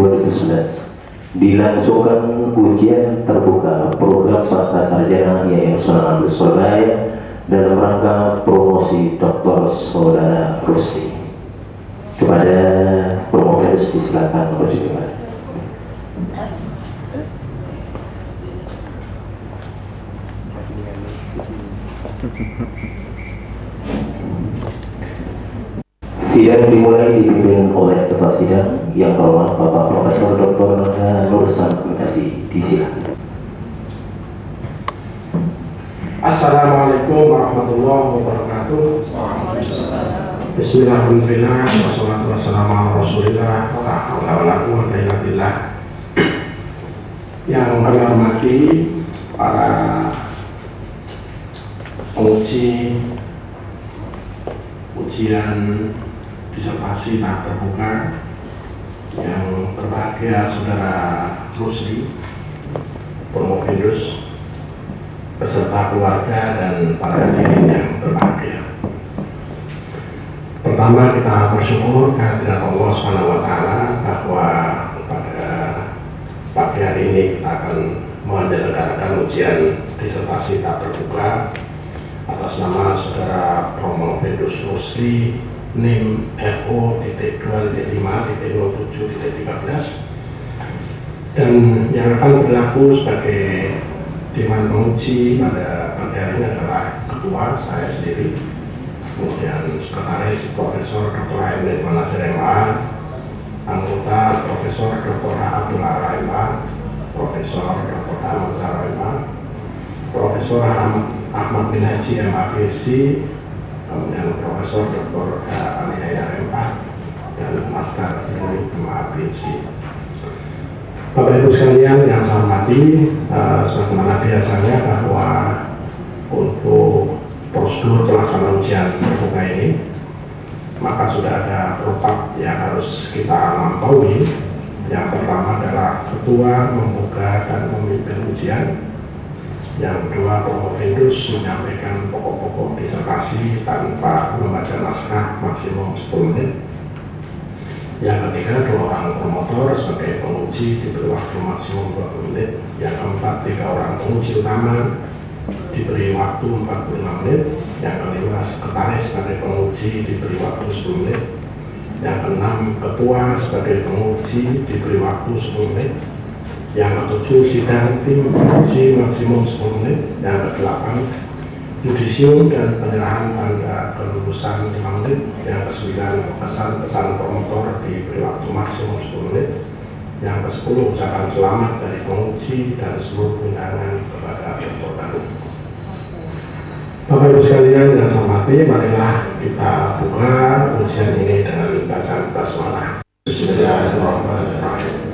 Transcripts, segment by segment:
2019 dilangsungkan ujian terbuka program pasca sarjana Yayasan Sunan Ampel Surabaya dalam rangka promosi Dr. Saudara Rusli. Kepada promotor silakan berjuang. Sidang dimulai dipimpin oleh Ketua Sidang yang terhormat Bapak Profesor Dr. Nur Samsudin. Disilakan. Assalamualaikum warahmatullahi wabarakatuh. Bismillahirrahmanirrahim. Wassalatu wassalamu ala Rasulillah wa la haula wa la quwwata illa billah. Yang kami hormati para penguji ujian disertasi tahap terbuka, yang berbahagia Saudara Rusli, Promovius, beserta keluarga dan para hadirin yang berbahagia. Pertama, kita bersyukur kehadirat Allah SWT bahwa pada pagi hari ini kita akan menyelenggarakan ujian disertasi tahap terbuka atas nama Saudara Promovius Rusli, NIM FO.2.5.07.13, dan yang akan berlaku sebagai Dewan Penguji pada pagi hari ini adalah Ketua, saya sendiri, kemudian Sekretaris Profesor Dr. Haimil Manazir MA, anggota Profesor Dr. Abdullah MA, Profesor Dr. Ahmad Zahra MA, Profesor Ahmad bin Haji MA PhD, kemudian Profesor Dr. Ali Hayar MA, dan Master Ilmu MA PhD. Bapak Ibu sekalian yang saya hormati, sebagaimana biasanya bahwa untuk prosedur pelaksanaan ujian terbuka ini, maka sudah ada protap yang harus kita lampaui. Yang pertama adalah ketua membuka dan memimpin ujian. Yang kedua, Promovius menyampaikan pokok-pokok disertasi tanpa membaca naskah maksimum 10 menit. Yang ketiga, 2 orang promotor sebagai penguji diberi waktu maksimum 20 menit. Yang keempat, 3 orang penguji utama diberi waktu 45 menit. Yang kelima, sekretaris sebagai penguji diberi waktu 10 menit. Yang keenam, ketua sebagai penguji diberi waktu 10 menit. Yang ketujuh, sidang tim penguji maksimum 10 menit. Yang kedelapan, yudisium dan penyerahan tanda kelulusan 5 menit. Yang kesembilan, pesan-pesan promotor diberi waktu maksimum 10 menit. Yang ke-10, ucapan selamat dari penguji dan seluruh undangan kepada promotor baru. Bapak Ibu sekalian yang saya hormati, marilah kita buka ujian ini dengan bacaan basmalah. Bismillahirrahmanirrahim.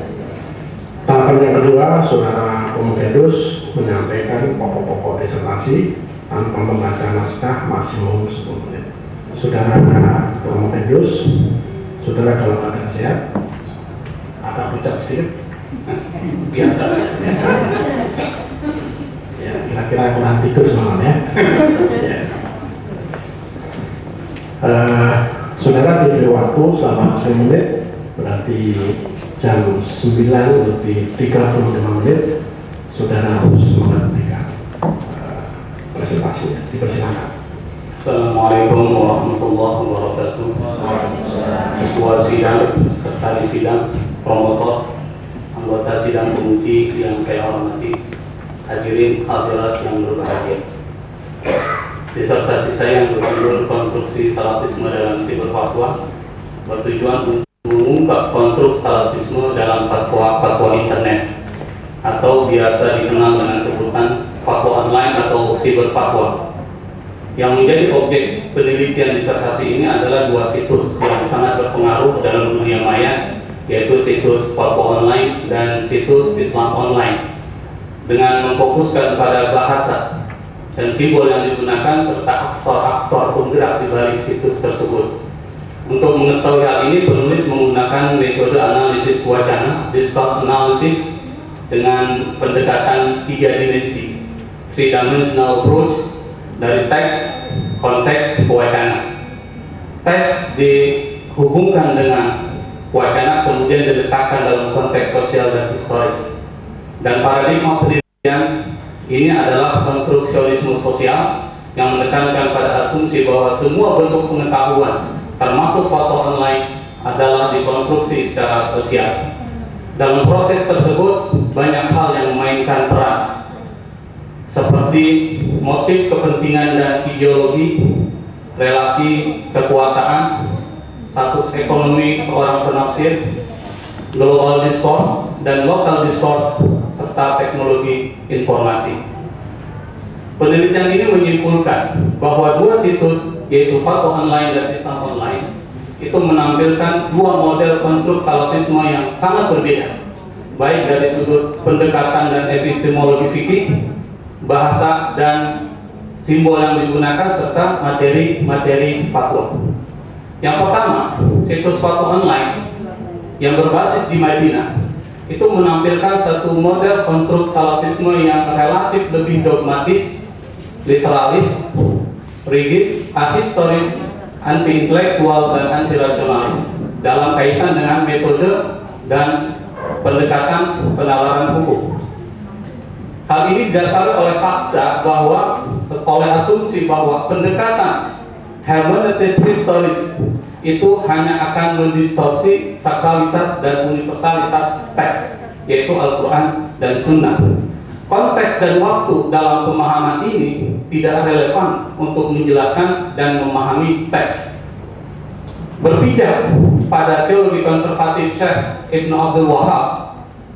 Tahapan yang kedua, Saudara Promovius menyampaikan pokok-pokok disertasi tanpa membaca naskah maksimum 10 menit. Saudara Promovius, saudara dalam keadaan sehat, agak pucat sedikit, biasa. Ya, kira-kira kurang tidur semalam ya. Saudara diberi waktu selama 10 menit, berarti jam 9:35 menit, saudara harus menghentikan presentasinya. Dipersilakan. Assalamualaikum warahmatullahi wabarakatuh. Ketua sidang, sekretaris sidang, promotor, anggota sidang penguji yang saya hormati, hadirin hadirat yang berbahagia. Disertasi saya yang berjudul Konstruksi Salapisme dalam Siberfatwa bertujuan untuk mengungkap konstruksi salapisme dalam fatwa internet atau biasa dikenal dengan sebutan fatwa online atau siberfatwa. Yang menjadi objek penelitian disertasi ini adalah 2 situs yang sangat berpengaruh dalam dunia maya, yaitu situs fatwa online dan situs Islam online. Dengan memfokuskan pada bahasa dan simbol yang digunakan serta aktor-aktor penggerak di balik situs tersebut. Untuk mengetahui hal ini, penulis menggunakan metode analisis wacana, discourse analysis, dengan pendekatan 3 dimensi, 3-dimensional approach, dari teks, konteks, wacana. Teks dihubungkan dengan wacana kemudian diletakkan dalam konteks sosial dan historis. Dan paradigma pendidikan ini adalah konstruksionisme sosial yang menekankan pada asumsi bahwa semua bentuk pengetahuan, termasuk foto online, adalah dikonstruksi secara sosial. Dalam proses tersebut, banyak hal yang memainkan peran, seperti motif kepentingan dan ideologi, relasi kekuasaan, status ekonomi seorang penafsir, global discourse dan local discourse, serta teknologi informasi. Penelitian ini menyimpulkan bahwa dua situs, yaitu Fatwa Online dan Islam Online, itu menampilkan dua model konstruk salafisme yang sangat berbeda, baik dari sudut pendekatan dan epistemologi fikih, bahasa dan simbol yang digunakan, serta materi-materi fatwa. Yang pertama, situs Fatwa Online yang berbasis di Madinah itu menampilkan satu model konstruk salafisme yang relatif lebih dogmatis, literalis, rigid, ahistoris, anti-intelektual, dan anti-rasionalis dalam kaitan dengan metode dan pendekatan penalaran hukum. Hal ini didasari oleh fakta bahwa, oleh asumsi bahwa pendekatan hermeneutis historis itu hanya akan mendistorsi sakralitas dan universalitas teks, yaitu Al-Quran dan Sunnah. Konteks dan waktu dalam pemahaman ini tidak relevan untuk menjelaskan dan memahami teks. Berpijak pada teologi konservatif Syekh Ibn Abdul Wahab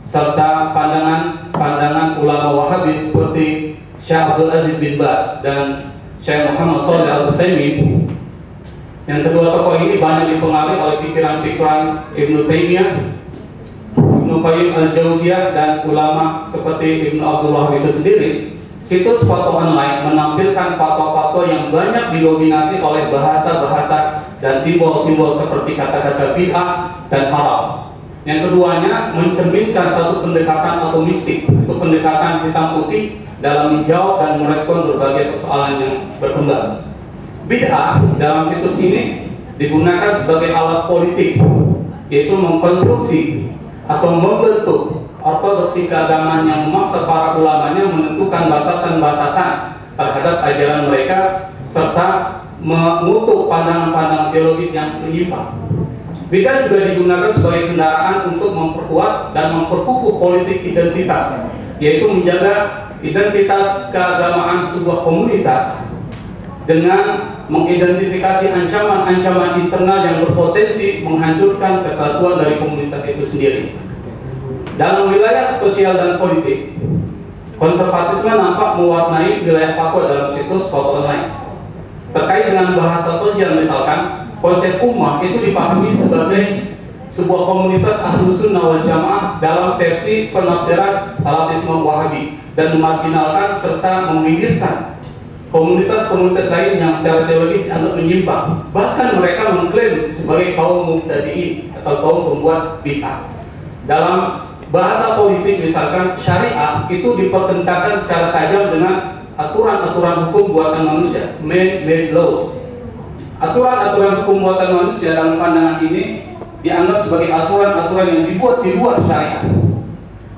serta pandangan ulama Wahabi seperti Syekh Abdul Aziz bin Baz dan Syekh Muhammad Shalih Al-Utsaimin, yang kedua tokoh ini banyak dipengaruhi oleh pikiran-pikiran Ibnu Taimiyah, Ibnu Qayyim Al-Jauziyah, dan ulama seperti Ibnu Abdul Wahab itu sendiri. Situs Fatwa Online menampilkan fatwa-fatwa yang banyak didominasi oleh bahasa-bahasa dan simbol-simbol seperti kata-kata bid'ah dan haram. Yang keduanya mencerminkan satu pendekatan atau mistik, itu pendekatan hitam putih dalam menjawab dan merespon berbagai persoalan yang berkembang. Bid'ah dalam situs ini digunakan sebagai alat politik, yaitu mengkonstruksi atau membentuk ortodoksi keagamaan yang memaksa para ulamanya menentukan batasan-batasan terhadap ajaran mereka serta mengutuk pandangan-pandangan teologis yang menyimpang. Bid'ah juga digunakan sebagai kendaraan untuk memperkuat dan memperkukuh politik identitas, yaitu menjaga identitas keagamaan sebuah komunitas dengan mengidentifikasi ancaman-ancaman internal yang berpotensi menghancurkan kesatuan dari komunitas itu sendiri. Dalam wilayah sosial dan politik, konservatisme nampak mewarnai wilayah fatwa dalam situs Fatwa Online. Terkait dengan bahasa sosial misalkan, konsep ummah itu dipahami sebagai sebuah komunitas Ahlus Sunnah wal Jamaah dalam versi penafsiran salafisme Wahabi, dan memarginalkan serta meminggirkan komunitas-komunitas lain yang secara teologis dianggap menyimpang. Bahkan mereka mengklaim sebagai kaum mubtadi'in atau kaum pembuat bid'ah. Dalam bahasa politik misalkan, syariah itu dipertentangkan secara tajam dengan aturan-aturan hukum buatan manusia, man-made laws. Aturan-aturan hukum buatan manusia dalam pandangan ini dianggap sebagai aturan-aturan yang dibuat di luar syariah.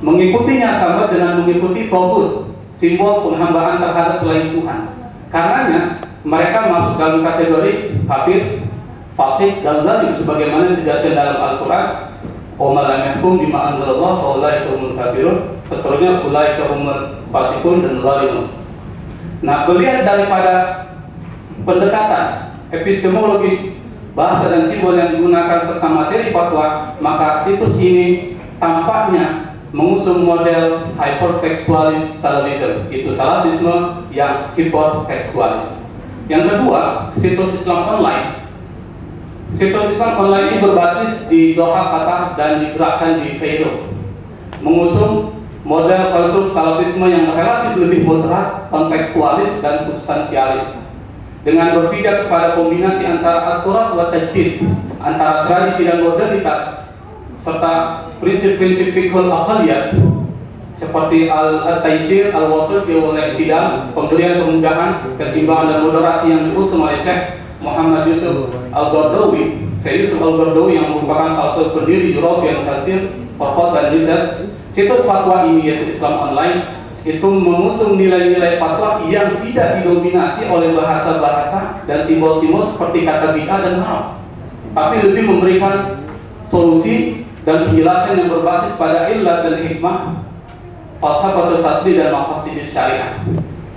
Mengikutinya sama dengan mengikuti tauhid, simbol penghambaan terhadap selain Tuhan. Karenanya mereka masuk dalam kategori kafir, fasik, dan zalim sebagaimana dijelaskan dalam Al-Quran. Wa lam yahkum bima anzalallah fa ulaika humul kafirun, seterusnya ulaika humul fasikun dan zalimun. Nah, melihat daripada pendekatan epistemologi, bahasa dan simbol yang digunakan serta materi fatwa, maka situs ini tampaknya mengusung model hypertekstualis salafisme, itu salafisme yang hipertekstualis. Yang kedua, situs Islam Online. Situs Islam Online ini berbasis di Doha, Qatar, dan digerakkan di Kairo, mengusung model konstruk salafisme yang relatif lebih moderat, kontekstualis, dan substansialis, dengan berpijak kepada kombinasi antara al-Quran wa tajdid, antara tradisi dan modernitas, serta prinsip-prinsip fiqhul aqliyah seperti al-taysir, al-wasl, al-i'tidal, pemberian kemudahan, keseimbangan dan moderasi yang diusung oleh Syekh Muhammad Yusuf Al-Qaradawi, Sayyid Al-Bardawi yang merupakan salah satu pendiri European Council for Thought and Research, situs fatwa ini yaitu Islam Online itu mengusung nilai-nilai fatwa yang tidak didominasi oleh bahasa-bahasa dan simbol-simbol seperti kata bid'ah dan haram, tapi lebih memberikan solusi dan penjelasan yang berbasis pada illat dan hikmah, falsafatul tasbih dan maqasid syariah.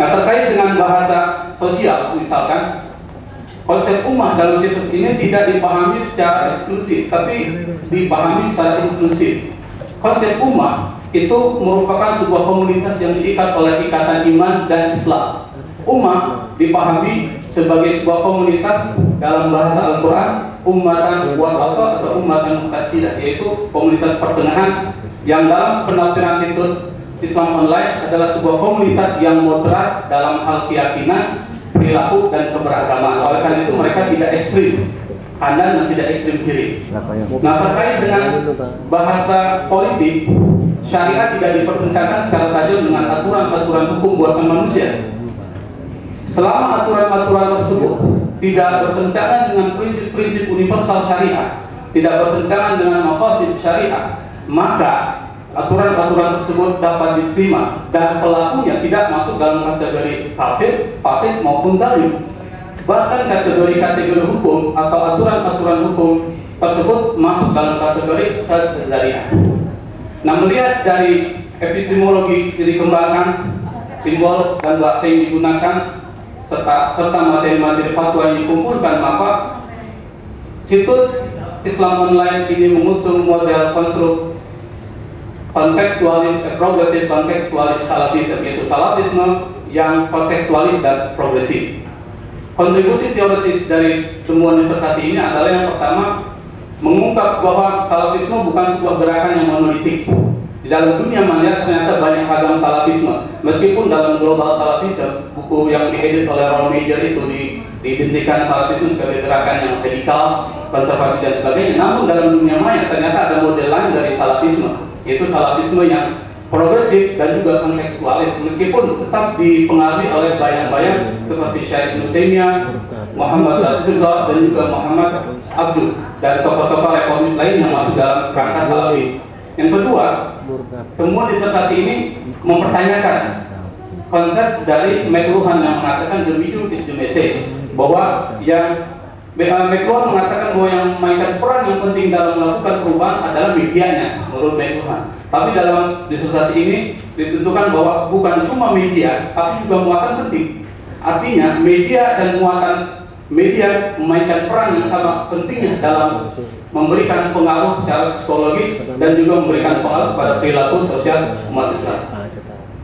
Nah, terkait dengan bahasa sosial, misalkan konsep ummah dalam situs ini tidak dipahami secara eksklusif, tapi dipahami secara inklusif. Konsep ummah itu merupakan sebuah komunitas yang diikat oleh ikatan iman dan Islam. Ummah dipahami sebagai sebuah komunitas dalam bahasa Al-Quran, ummatan wasata atau ummatan muqtassidah, yaitu komunitas pertengahan yang dalam penafsiran situs Islam Online adalah sebuah komunitas yang moderat dalam hal keyakinan, perilaku, dan keberagamaan. Oleh karena itu mereka tidak ekstrim kanan dan tidak ekstrim kiri. Nah, terkait dengan bahasa politik, syariat tidak dipertentangkan secara tajam dengan aturan-aturan hukum buatan manusia. Selama aturan-aturan tersebut tidak bertentangan dengan prinsip-prinsip universal syariat, tidak bertentangan dengan maqasid syariat, maka aturan-aturan tersebut dapat diterima dan pelakunya tidak masuk dalam kategori kafir, fasik maupun zalim. Bahkan kategori-kategori hukum atau aturan-aturan hukum tersebut masuk dalam kategori syariah. Nah, melihat dari epistemologi yang dikembangkan, simbol dan bahasa yang digunakan, serta materi-materi fatwa yang dikumpulkan, maka situs Islam Online ini mengusung model konstruk kontekstualis, progresif kontekstualis salafisme, yaitu salafisme yang kontekstualis dan progresif. Kontribusi teoritis dari temuan disertasi ini adalah yang pertama, mengungkap bahwa salafisme bukan sebuah gerakan yang monolitik. Di dalam dunia maya ternyata banyak ragam salafisme. Meskipun dalam global salafisme, buku yang diedit oleh Ron Major itu diidentikan salafisme sebagai gerakan yang radikal, konservatif dan sebagainya. Namun dalam dunia maya ternyata ada model lain dari salafisme, yaitu salafisme yang progresif dan juga kontekstualis, meskipun tetap dipengaruhi oleh bayang-bayang seperti Syekh Ibnu Taimiyah, Muhammad Rasulullah, dan juga Muhammad Abdul dan tokoh-tokoh reformis lain yang masuk dalam kerangka salafi. Yang kedua, temuan disertasi ini mempertanyakan konsep dari McLuhan yang mengatakan the medium is the message, bahwa yang McLuhan mengatakan bahwa yang memainkan peran yang penting dalam melakukan perubahan adalah medianya, menurut McLuhan. Tapi dalam disertasi ini ditentukan bahwa bukan cuma media, tapi juga muatan penting. Artinya media dan muatan media memainkan peran yang sama pentingnya dalam memberikan pengaruh secara psikologis dan juga memberikan pengaruh pada perilaku sosial umat Islam.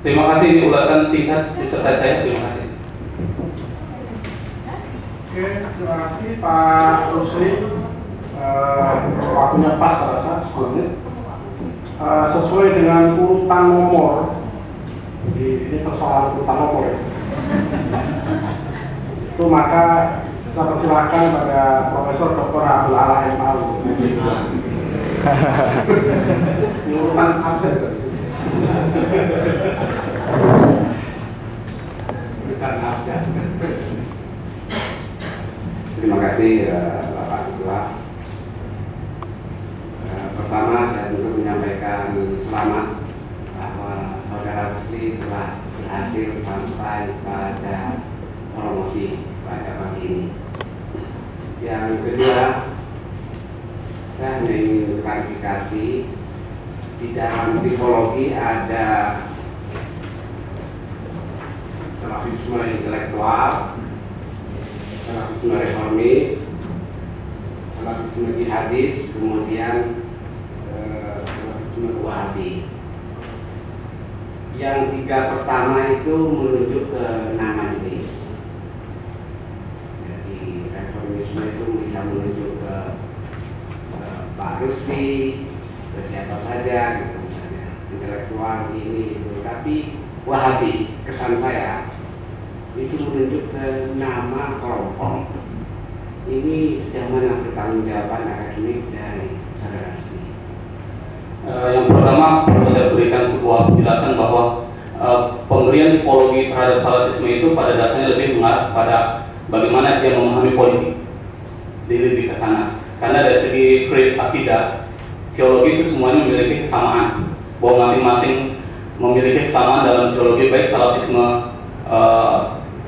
Terima kasih, ini ulasan singkat disertasi saya. Terima kasih. Oke, terima kasih Pak Rusli. Waktunya pas rasa 10 menit. Sesuai dengan urutan nomor, ini persoalan urutan nomor ya. Itu maka saya persilakan pada Profesor Dr. Abdul Ala yang tahu. Urutan absen. Urutan absen. Terima kasih Bapak Ketua. Pertama saya ingin menyampaikan selamat bahwa Saudara Rusli telah berhasil sampai pada promosi pada pagi ini. Yang kedua, saya ingin klarifikasi, di dalam psikologi ada salafisme intelektual, salafisme reformis, salafisme jihadis, kemudian salafisme wahabi. Yang tiga pertama itu menuju ke nama ini. Jadi reformisme itu bisa menuju ke Pak Rusli, ke siapa saja, gitu misalnya, intelektual ini itu. Tapi wahabi, kesan saya itu menunjuk ke nama kelompok. Ini sejauh mana pertanggungjawaban akademik dari Saudara Rusli? Yang pertama perlu saya berikan sebuah penjelasan bahwa pemberian tipologi terhadap salafisme itu pada dasarnya lebih mengarah pada bagaimana dia memahami politik. Jadi lebih ke sana. Karena dari segi creed akidah, teologi itu semuanya memiliki kesamaan, bahwa masing-masing memiliki kesamaan dalam teologi, baik salafisme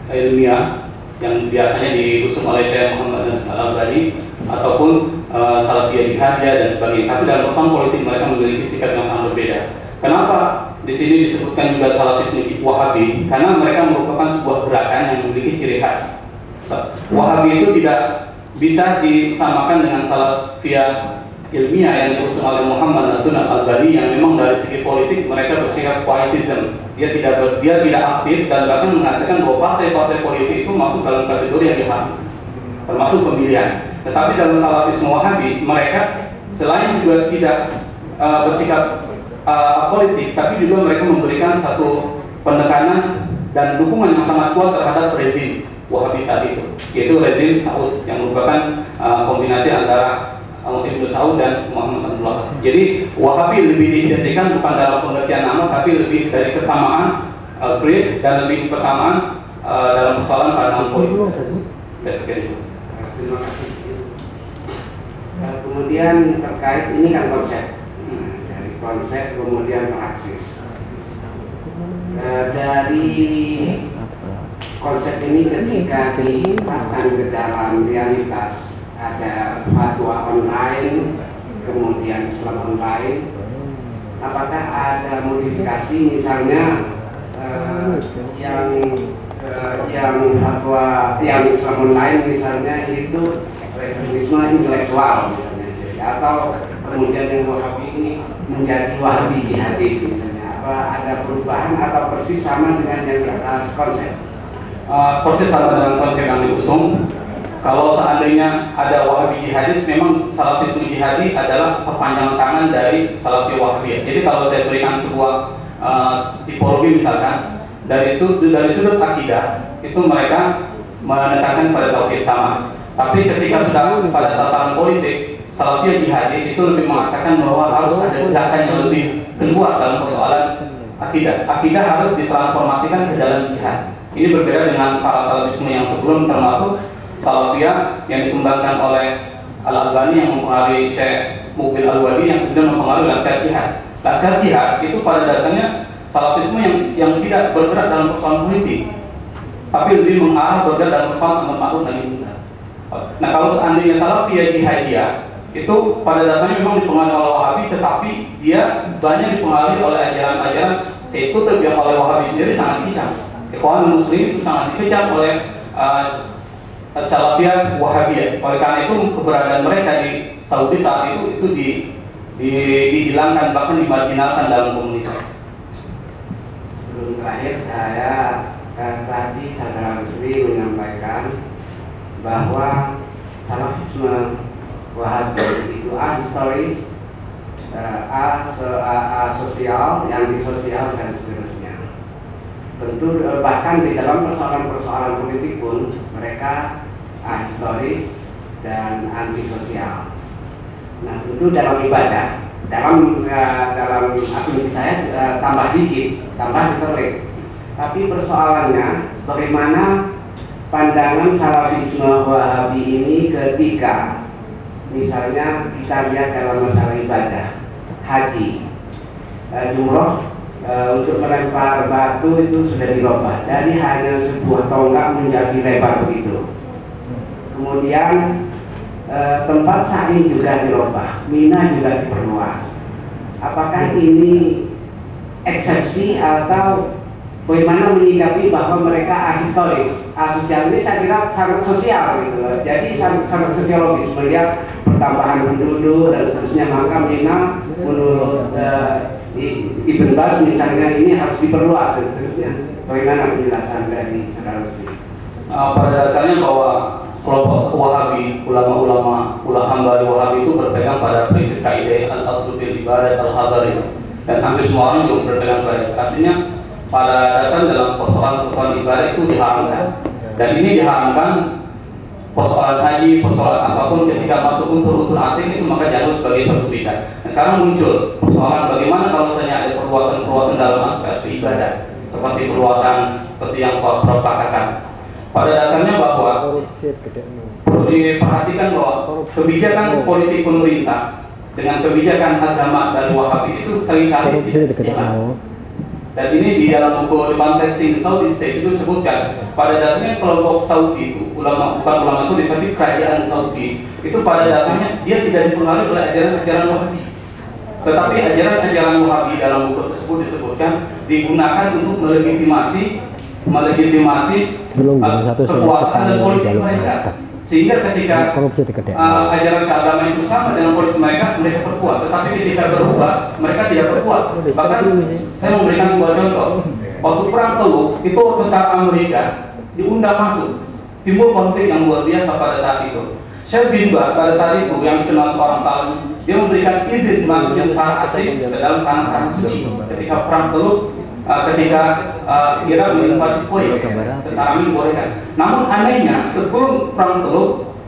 ilmiah yang biasanya diusung oleh Syekh Muhammad Al-Albani ataupun Salafiyah Jihadiyah dan sebagainya. Tapi dalam persoalan politik mereka memiliki sikap yang sangat berbeda. Kenapa di sini disebutkan juga salafisme Wahabi? Karena mereka merupakan sebuah gerakan yang memiliki ciri khas. Wahabi itu tidak bisa disamakan dengan Salafiyah ilmiah yang diusung oleh Muhammad Nasrul Al-Albani, yang memang dari segi politik mereka bersikap quietism. Dia tidak aktif dan bahkan mengatakan bahwa partai-partai politik itu masuk dalam kategori yang diharam, termasuk pemilihan. Tetapi dalam salafisme Wahabi, mereka selain juga tidak bersikap politik, tapi juga mereka memberikan satu penekanan dan dukungan yang sangat kuat terhadap rezim Wahabi saat itu, yaitu rezim Saud yang merupakan kombinasi antara Ibnu Saud dan Muhammad Abdullah. Jadi Wahabi lebih diidentikan bukan dalam pengertian nama, tapi lebih dari kesamaan creed dan lebih kesamaan dalam persoalan pandangan politik. Terima kasih. Kemudian terkait ini kan konsep, dari konsep kemudian praksis. Dari konsep ini ketika diterapkan ke dalam realitas, ada fatwa online, kemudian Islam online, apakah ada modifikasi misalnya yang fatwa yang Islam online misalnya itu ekstremisme intelektual misalnya, atau kemudian yang Wahabi ini menjadi Wahabi jihadis misalnya, apa ada perubahan atau persis sama dengan yang di atas konsep? Persis sama dengan konsep yang diusung. Kalau seandainya ada Wahabi jihadis, memang salafisme jihadi adalah perpanjangan tangan dari Salafi Wahabiyah. Jadi kalau saya berikan sebuah tipologi misalkan, dari sudut akidah itu mereka menekankan pada tauhid sama. Tapi ketika sudah pada tataran politik, Salafiyah jihadi itu lebih mengatakan bahwa harus ada gerakan yang lebih keluar dalam persoalan akidah. Akidah harus ditransformasikan ke dalam jihad. Ini berbeda dengan para salafisme yang sebelum, termasuk Salafiyah yang dikembangkan oleh Al-Albani yang mempengaruhi Syekh Mubil Al-Wadi yang kemudian mempengaruhi Laskar Jihad. Laskar Jihad itu pada dasarnya salafisme yang tidak bergerak dalam persoalan politik, tapi lebih mengarah bergerak dalam persoalan amar ma'ruf nahi munkar. Nah, kalau seandainya Salafiyah Jihadiyah itu pada dasarnya memang dipengaruhi oleh Wahabi, tetapi dia banyak dipengaruhi oleh ajaran-ajaran Sayyid Qutb yang oleh Wahabi sendiri sangat dikecam. Ikhwan Muslim itu sangat dikecam oleh Salafiyah Wahabiyah. Oleh karena itu keberadaan mereka di Saudi saat itu dihilangkan, bahkan dimarginalkan dalam komunitas. Sebelum terakhir saya tadi saudara Rusli menyampaikan bahwa salafisme Wahabi itu ahistoris, asosial, antisosial dan seterusnya. Tentu bahkan di dalam persoalan-persoalan politik pun mereka ahistoris dan antisosial. Nah, tentu dalam ibadah, dalam asumsi saya tambah diterik. Tapi persoalannya bagaimana pandangan salafisme Wahabi ini ketika misalnya kita lihat dalam masalah ibadah, haji, jumroh, untuk melempar batu itu sudah dirubah dari hanya sebuah tonggak menjadi lebar begitu. Kemudian tempat sa'i juga dirubah, Mina juga diperluas. Apakah ini eksepsi atau bagaimana menyikapi bahwa mereka ahistoris? Asosial ini saya kira sangat sosial gitu. Jadi sangat sosiologis melihat pertambahan penduduk dan seterusnya, maka Mina menurut Ibn Baz misalnya ini harus diperluas dan seterusnya. Bagaimana penjelasan dari saudara Rusli? Pada dasarnya bahwa kelompok Wahabi, ulama-ulama hambali Wahabi itu berpegang pada prinsip kaidah al-aslu fil ibadah al-hadari, dan hampir semua orang juga berpegang pada itu. Artinya pada dasar dalam persoalan ibadah itu diharamkan, dan ini diharamkan persoalan haji, persoalan apapun ketika masuk unsur-unsur asing itu maka dianggap sebagai satu bidah. Nah, sekarang muncul persoalan bagaimana kalau misalnya ada perluasan-perluasan dalam aspek ibadah, seperti perluasan seperti yang Prof katakan. Pada dasarnya bahwa perlu diperhatikan bahwa kebijakan politik pemerintah dengan kebijakan agama dari Wahabi itu seringkali tidak sejalan. Dan ini di dalam buku Urban Testing Saudi State itu disebutkan pada dasarnya kelompok Saudi itu bukan ulama Saudi tapi kerajaan Saudi itu pada dasarnya dia tidak dipengaruhi oleh ajaran-ajaran Wahabi. Tetapi ajaran-ajaran Wahabi dalam buku tersebut disebutkan digunakan untuk melegitimasi kekuasaan dan politik mereka. Sehingga ketika ajaran keagamaan itu sama dengan politik mereka berkuat. Tetapi ketika berubah, mereka tidak berkuat. Bahkan saya memberikan sebuah contoh. Waktu perang Teluk, itu tentara Amerika diundang masuk. Timbul konflik yang luar biasa pada saat itu. Syekh bin Baz pada saat itu yang dikenal seorang salim, dia memberikan izin masuknya tentara asing ke dalam tanah suci. Ketika perang Teluk, ketika Irak menginvasi Kuwait, tentara ini dibolehkan. Namun anehnya sebelum perang Teluk,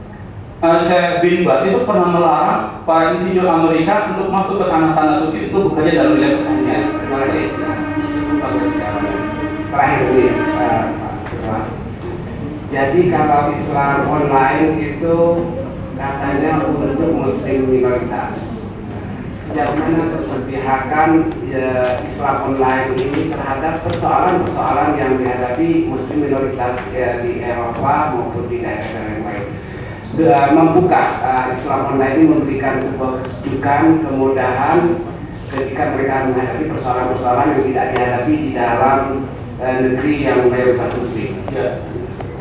Syekh bin Baz itu pernah melarang para insinyur Amerika untuk masuk ke tanah-tanah suci itu bekerja dalam wilayah pertanian. Terima kasih. Terakhir ini, Pak. Jadi kalau Islam online itu katanya untuk Muslim minoritas. Sejauh mana keberpihakan Islam online ini terhadap persoalan-persoalan yang dihadapi Muslim minoritas di Eropa maupun di daerah-daerah yang lain. Membuka Islam online ini memberikan sebuah kesejukan, kemudahan ketika mereka menghadapi persoalan-persoalan yang tidak dihadapi di dalam negeri yang mayoritas Muslim. Ya.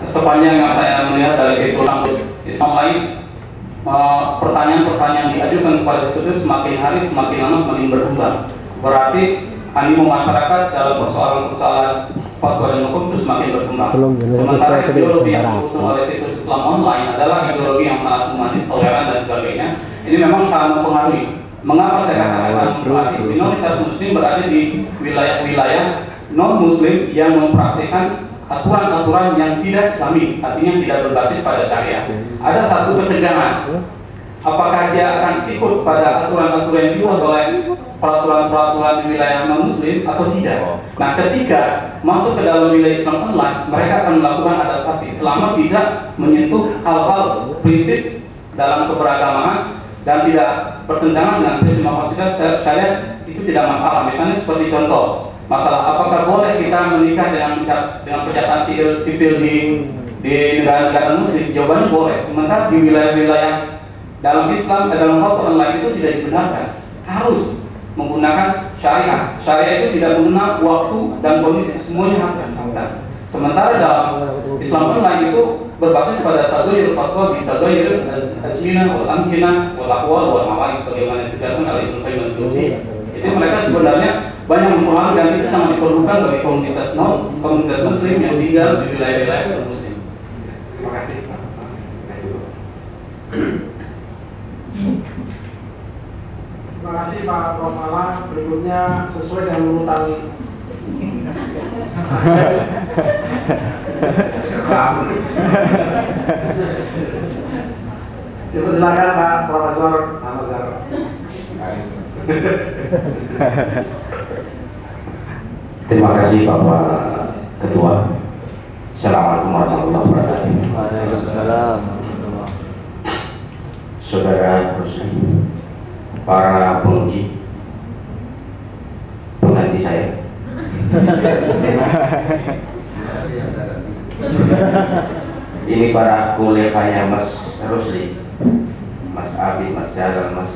Sepanjang yang saya melihat dari situ Islam lain, pertanyaan-pertanyaan diajukan kepada itu semakin hari semakin lama semakin berkembang. Berarti animo masyarakat dalam persoalan-persoalan fatwa dan hukum itu semakin berkembang. Sementara ideologi yang diusung oleh situs Islam online adalah ideologi yang sangat humanis, toleran dan sebagainya. Ini memang sangat mempengaruhi. Mengapa saya katakan sangat mempengaruhi? Minoritas Muslim berada di wilayah-wilayah non-Muslim yang mempraktikkan aturan-aturan yang tidak Islami, artinya tidak berbasis pada syariah. Ada satu ketegangan. Apakah dia akan ikut pada aturan-aturan yang dibuat oleh peraturan-peraturan di wilayah non-Muslim atau tidak? Nah, ketika masuk ke dalam wilayah Islam online, mereka akan melakukan adaptasi selama tidak menyentuh hal-hal prinsip dalam keberagamaan dan tidak bertentangan dengan prinsip maksudnya syariat, itu tidak masalah. Misalnya seperti contoh masalah apakah boleh kita menikah dengan penyertaan sipil di negara-negara Muslim? Jawabannya boleh. Sementara di wilayah-wilayah dalam Islam, dalam fatwa online itu tidak dibenarkan. Harus menggunakan syariah. Syariah itu tidak mengenal waktu dan kondisi, semuanya hakkan. Sementara dalam Islam online itu berbasis pada taghayyur fatwa bi taghayyur azminah wal amkinah wal aqwal wal mawaqif sebagaimana dijelaskan oleh Ibnu Qayyim al-Jauziyah. Jadi mereka sebenarnya banyak mempengaruhi dan itu sangat diperlukan bagi komunitas Muslim yang tinggal di wilayah-wilayah non-Muslim. Terima kasih, Pak. Terima kasih Pak Prof. Mala. Berikutnya sesuai dengan urutan silakan Pak Profesor Ahmad Zahro. Terima kasih Bapak Ketua. Assalamualaikum warahmatullahi wabarakatuh. Waalaikumsalam. Saudara Rusli, para penguji, pengganti saya. Ini para koleganya Mas Rusli, Mas Abi, Mas Jalal, Mas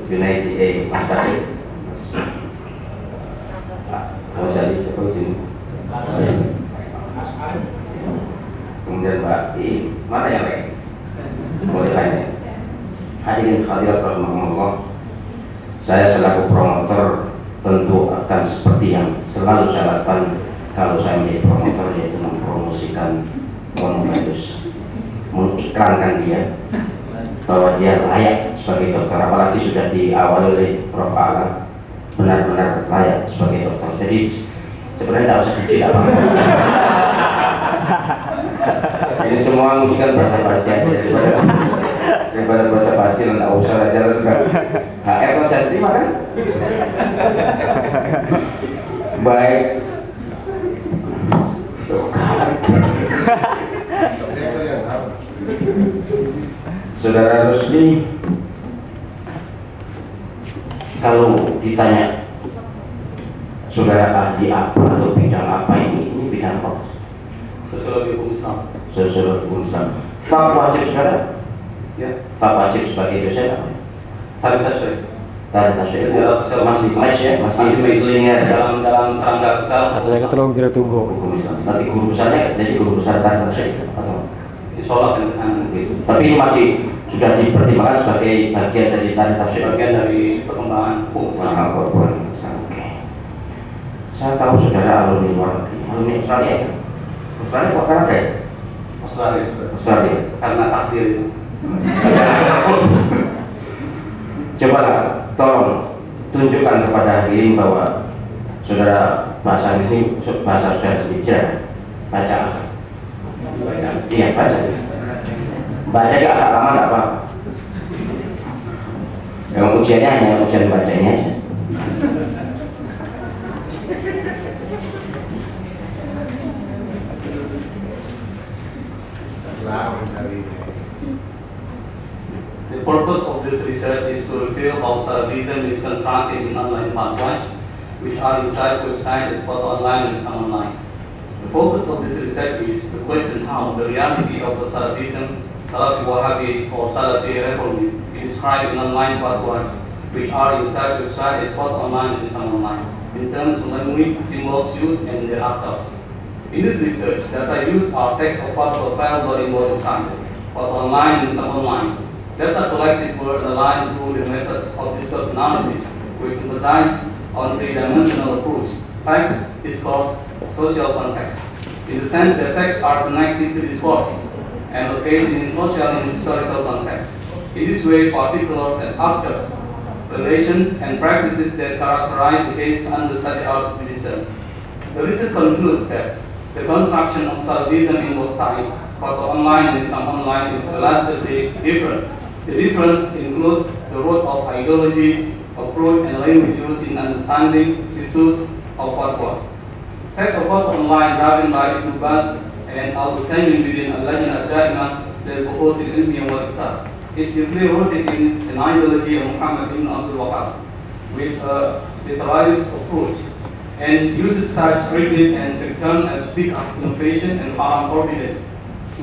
Junaidi, Mas Basir, Mas Ali, kemudian Mbak I, mana yang lain? Boleh tanya. Hadirin hadirat rahimakumullah, saya selaku promotor tentu akan seperti yang selalu saya lakukan kalau saya menjadi promotor, yaitu mempromosikan monumentus, mengiklankan dia bahwa dia layak sebagai dokter, apalagi sudah diawali oleh Prof. Ala, benar-benar layak sebagai dokter. Jadi sebenarnya tidak usah tidak apa-apa. Ini semua mungkin bahasa basi aja daripada bahasa basi, tidak usah aja juga. HR kok saya terima kan? Baik. Saudara Rusli, kalau ditanya saudara ahli apa atau bidang apa ini bidang apa? Sosiologi hukum Islam. Sosiologi hukum Islam. Pak wajib saudara? Ya. Pak wajib sebagai dosen apa? Tarikh tasyrik. Tarikh tasyrik. Sejarah sosial Masih les ya, masih linear dalam kerangka besar. Katanya ketolong kira tunggu. Hukum Islam. Nanti guru besarnya jadi guru besar tarikh tasyrik atau? Insyaallah akan kesana. Gitu. Tapi ini masih sudah dipertimbangkan sebagai bagian dari tarikh tasyrik. Bagian dari perkembangan hukum Islam. Oke. Saya tahu saudara alumni luar negeri, alumni Australia. Australia kok Kanada ya? Australia. Karena takdir itu. Coba tolong tunjukkan kepada hadirin bahwa saudara bahasa ini bahasa saudara sendiri. Baca. Iya, baca. Baca ya agak lama nggak apa. Yang ujiannya hanya ujian bacanya aja. The purpose of this research is to reveal how Salafism is confronted in online fatwas, which are inside website as photo online and some online. The focus of this research is to question how the reality of the Salafism, Salafi Wahhabi or Salafi reformists is described in online fatwas, which are inside website as photo online and some online, in terms of language, symbols used and their actors. In this research, data used are text of fatwa files or in both websites, photo online and some online. Data collected were analyzed through the methods of discourse analysis, which emphasize on three-dimensional approach: facts, discourse, social context. In the sense that facts are connected to discourses and located in social and historical context. In this way, particular and actors, relations, and practices that characterize the case under study are to be discerned. The research concludes that the construction of Salafism in both sides, photo online and some online, is relatively different. The difference includes the role of ideology, approach, and language used in understanding issues of fatwa. Set of fatwa online driven by Ibn Baz and Al-Uthaymin within Al-Lajnah Al-Da'imah للبحوث العلمية والإفتاء is deeply rooted in an ideology of Muhammad ibn Abdul Wahhab with a literalist approach and uses such rigid and strict terms as bid'ah, innovation, and haram forbidden,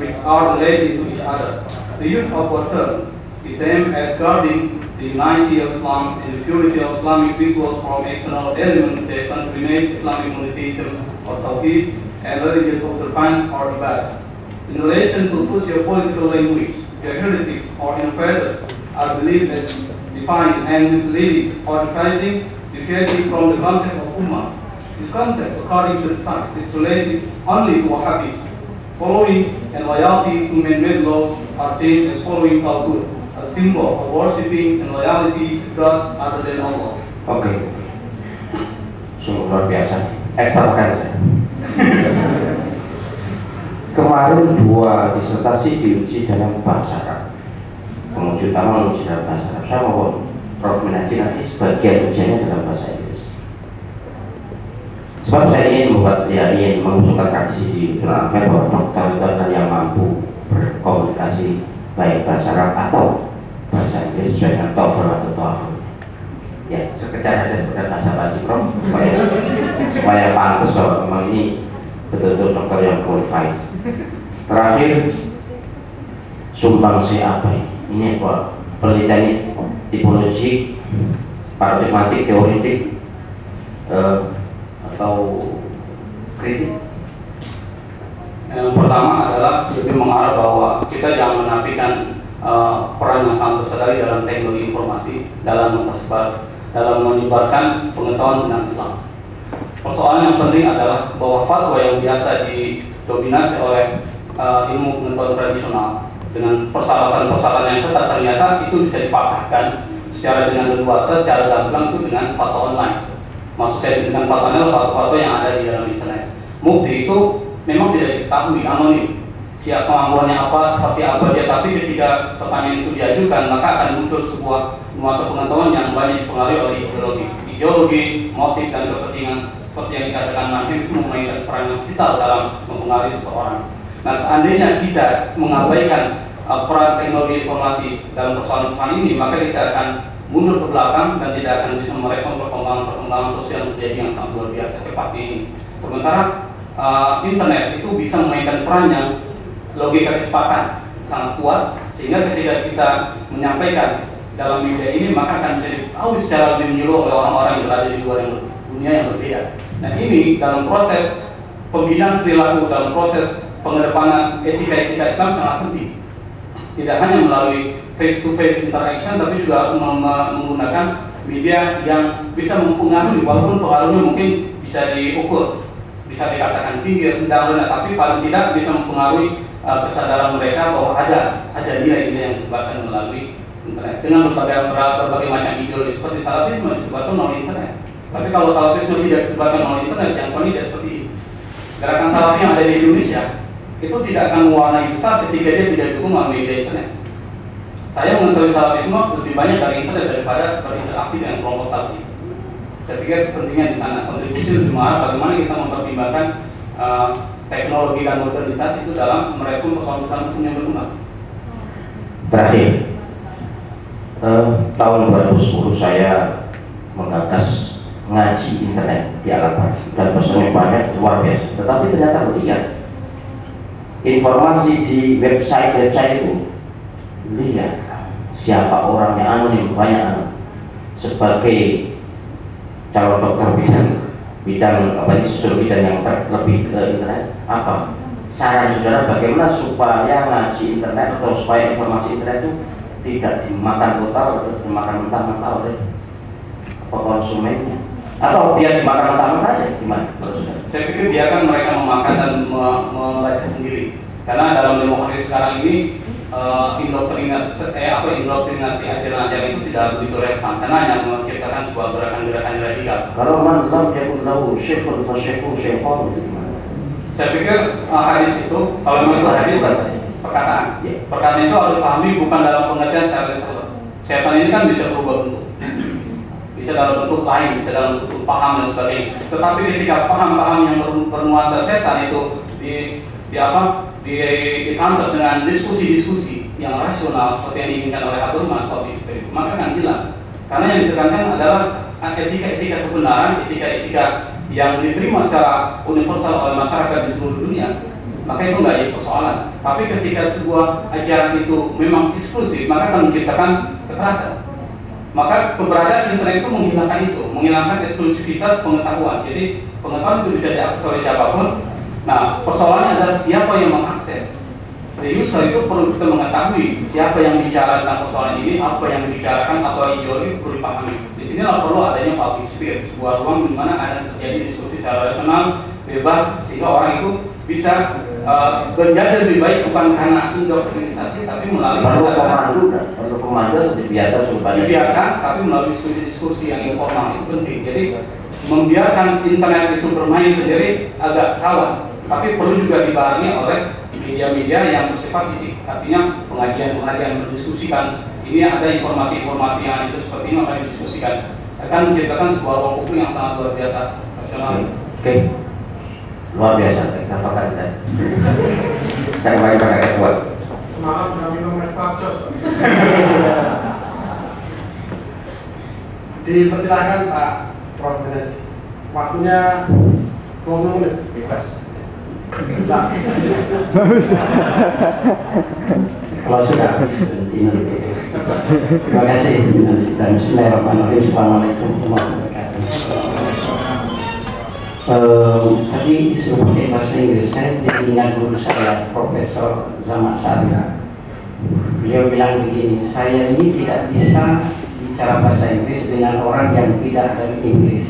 which are related to each other. The use of both terms is aimed at guarding the unity of Islam and the purity of Islamic rituals from external elements that contaminate Islamic monotheism or tawhid and religious observance or ibadah. In relation to socio-political language, the heretics or innovators are believed as defined and misleading or defining from the concept of ummah. This concept, according to the site, is related only to Wahhabis. Following and loyalty to man-made laws are taken as following Tawhid, a symbol of worshipping and loyalty to God other than Allah. Oke. Sungguh luar biasa. Ekstravaganza. Kemarin 2 disertasi diuji dalam bahasa Arab. Penguji utama menguji dalam bahasa Arab. Saya mau Prof. Minaji nanti sebagian ujiannya dalam bahasa Inggris. Sebab saya ingin mengusulkan tradisi di Tuan Ahmed bahwa dokter itu adalah yang mampu berkomunikasi baik bahasa Arab atau bahasa Inggris sesuai dengan TOEFL atau TOEFL. Ya, sekedar saja sekedar bahasa basi Prof. Supaya pantas bahwa memang ini betul-betul dokter yang qualified. Terakhir, sumbangsi apa ini? Ini apa? Penelitian tipologi, paradigmatik, teoretik, atau kritik? Yang pertama adalah lebih mengarah bahwa kita jangan menafikan peran yang sangat besar dalam teknologi informasi dalam menyebarkan pengetahuan tentang Islam. Persoalan yang penting adalah bahwa fatwa yang biasa didominasi oleh ilmu pengetahuan tradisional dengan persyaratan-persyaratan yang ketat ternyata itu bisa dipakaikan secara dengan leluasa, secara gamblang itu dengan fatwa online. Maksud saya dengan fatwa online fatwa yang ada di dalam internet. Mukti itu memang tidak diketahui, anonim. Siapa kemampuannya apa, seperti apa dia, tapi ketika pertanyaan itu diajukan maka akan muncul sebuah nuansa pengetahuan yang banyak dipengaruhi oleh ideologi, motif dan kepentingan. Seperti yang dikatakan nanti itu memainkan peran yang vital dalam mempengaruhi seseorang. Nah, seandainya kita mengabaikan peran teknologi informasi dalam persoalan ini, maka kita akan mundur ke belakang dan tidak akan bisa merespon perkembangan sosial menjadi yang sangat luar biasa cepat ini. Sementara internet itu bisa memainkan peran yang logika kecepatan sangat kuat, sehingga ketika kita menyampaikan dalam media ini maka akan bisa diketahui secara lebih menyeluruh oleh orang-orang yang berada di luar dunia yang berbeda. Nah ini dalam proses pembinaan perilaku, dalam proses pengedepanan etika-etika Islam sangat penting. Tidak hanya melalui face-to-face interaction, tapi juga menggunakan media yang bisa mempengaruhi, walaupun pengaruhnya mungkin bisa diukur, bisa dikatakan tinggi, rendah, tapi paling tidak bisa mempengaruhi kesadaran mereka bahwa ada nilai-nilai yang disebabkan melalui internet. Dengan berbagai macam ideologi seperti salafisme disebabkan melalui internet. Tapi kalau salafisme tidak disebabkan melalui internet, yang paling tidak seperti ini. Gerakan salafi yang ada di Indonesia itu tidak akan mewarnai besar ketika dia tidak didukung melalui media internet. Saya mengetahui salafisme lebih banyak dari internet daripada berinteraksi dengan kelompok salafi. Saya pikir pentingnya di sana kontribusi lebih mahal bagaimana kita mempertimbangkan teknologi dan modernitas itu dalam merespon persoalan hukum yang berkembang. Terakhir, tahun 2010 saya menggagas ngaji internet di Al-Akbar dan pesannya banyak luar biasa. Tetapi ternyata lihat informasi di website itu, lihat siapa orang yang anonim banyak sebagai calon dokter bidang apa bidang yang lebih ke internet. Apa saran saudara bagaimana supaya ngaji internet atau supaya informasi internet itu tidak dimakan total atau dimakan mentah-mentah oleh konsumennya, atau biar dimakan mentah-mentah aja? Gimana menurut saudara? Saya pikir biarkan mereka memakan dan membaca sendiri, karena dalam demokrasi sekarang ini indoktrinasi ajaran-ajaran itu tidak begitu relevan, karena hanya menciptakan sebuah gerakan-gerakan radikal. Kalau man dia pun tahu syekh Saya pikir hadis itu, kalau memang itu hadis perkataan, perkataan itu harus dipahami bukan dalam pengertian secara literal. Setan ini kan bisa berubah bentuk, bisa dalam bentuk lain, bisa dalam bentuk paham dan sebagainya. Tetapi ketika paham-paham yang bernuansa setan itu ditambah dengan diskusi-diskusi yang rasional seperti yang diinginkan oleh Habib Mas'ud, maka akan hilang. Karena yang ditekankan adalah etika-etika kebenaran, etika-etika yang diterima secara universal oleh masyarakat di seluruh dunia, maka itu nggak jadi persoalan. Tapi ketika sebuah ajaran itu memang eksklusif, maka akan menciptakan kekerasan. Maka keberadaan internet itu menghilangkan eksklusivitas pengetahuan. Jadi pengetahuan itu bisa diakses oleh siapapun. Nah, persoalannya adalah siapa yang mengakses. The user itu perlu kita mengetahui siapa yang bicara tentang persoalan ini, apa yang dibicarakan, atau ideologi perlu dipahami. Di sini perlu adanya public sphere, sebuah ruang di mana ada terjadi diskusi secara rasional, bebas, sehingga orang itu bisa menjadi lebih baik bukan karena indoktrinisasi, tapi melalui perlu pemandu dibiarkan, tapi melalui diskusi yang informal itu penting. Jadi membiarkan internet itu bermain sendiri agak rawan, tapi perlu juga dibarengi oleh media-media yang bersifat fisik, artinya pengajian mendiskusikan. Ini ada informasi-informasi yang itu seperti ini akan didiskusikan, akan menciptakan sebuah ruang publik yang sangat luar biasa rasional. Oke. Luar biasa, kita pakai saya. Saya main pakai es buat. Semalam sudah minum es pakcos. Dipersilakan Pak Prof. Waktunya 20 menit. Bebas. Kalau sudah, terima kasih. Bismillahirrahmanirrahim. Assalamualaikum warahmatullahi wabarakatuh. Tadi disuruh pakai bahasa Inggris, saya ingat guru saya, Profesor Zamak Sarina. Beliau bilang begini, saya ini tidak bisa bicara bahasa Inggris dengan orang yang tidak dari Inggris.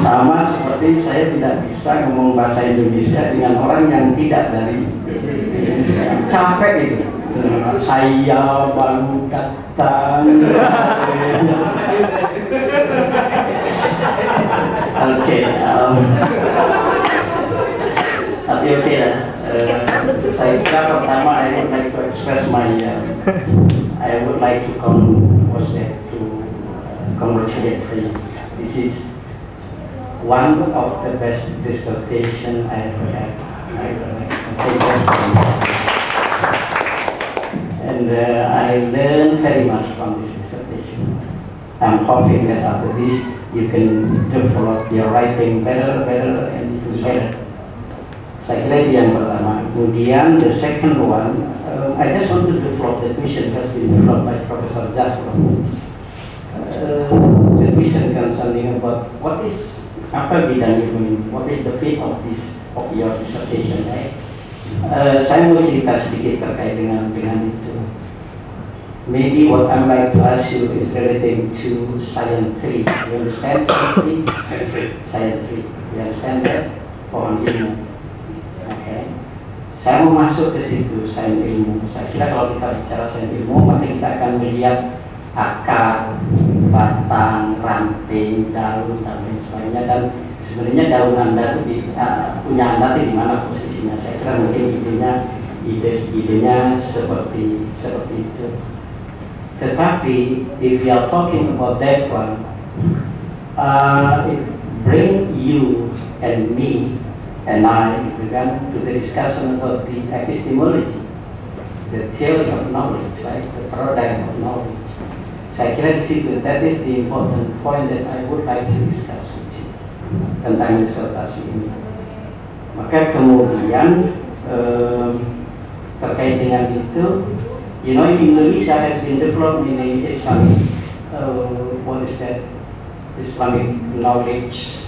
Sama seperti saya tidak bisa ngomong bahasa Indonesia dengan orang yang tidak dari Indonesia. Capek itu. Saya baru datang. Oke, tapi oke lah. Saya kira pertama I would like to express my I would like to congratulate you. This is one of the best dissertation I ever had. And I learned very much from this dissertation. I'm hoping that after this you can develop your writing better, and even better. Saya kira itu yang pertama. Kemudian the second one, I just want to develop the question has been developed by Professor Zafar. The question concerning about what is apa bidang ilmu, what is the field of your dissertation, right? Saya mau cerita sedikit terkait dengan itu. Maybe what I like to ask you is relating to science tree. You understand science tree? Science tree. You understand that? Pohon ilmu. Okay. Saya mau masuk ke situ, sains ilmu. Saya kira kalau kita bicara sains ilmu, maka kita akan melihat akar, batang, ranting, daun, dan lain sebagainya. Dan sebenarnya daun Anda itu punya Anda itu di mana posisinya? Saya kira mungkin idenya seperti itu. Tetapi, if we are talking about that one, it bring you and me and I began to the discussion about the epistemology, the theory of knowledge, right? The paradigm of knowledge. Saya kira di situ, that is the important point that I would like to discuss with you tentang disertasi ini. Maka kemudian terkait dengan itu, you know, Indonesia has been developed in the Islamic, what is that? Islamic knowledge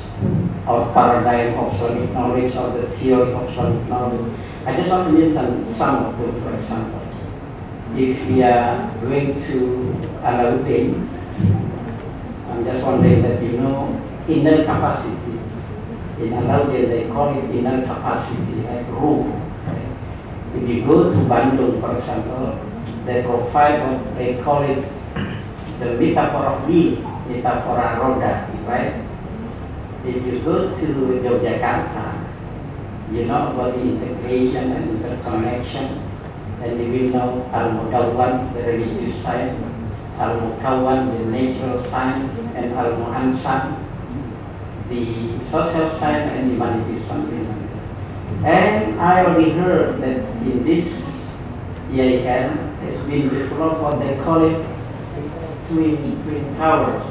or paradigm of Islamic knowledge or the theory of Islamic knowledge. I just want to mention some of them, for example. If we are going to Alauddin, I'm just wondering that you know inner capacity. In Alauddin they call it inner capacity, like room. If you go to Bandung, for example, they provide what they call it the metaphor of wheel, metaphora roda, right? If you go to Yogyakarta, you know about the integration and interconnection, and you will know Al-Mudawwan, the religious side, Al-Mukawwan, the natural side, and Al-Mu'ansan, the social side and humanities, something like that. And I already heard that in this EIL has been developed what they call it twin towers.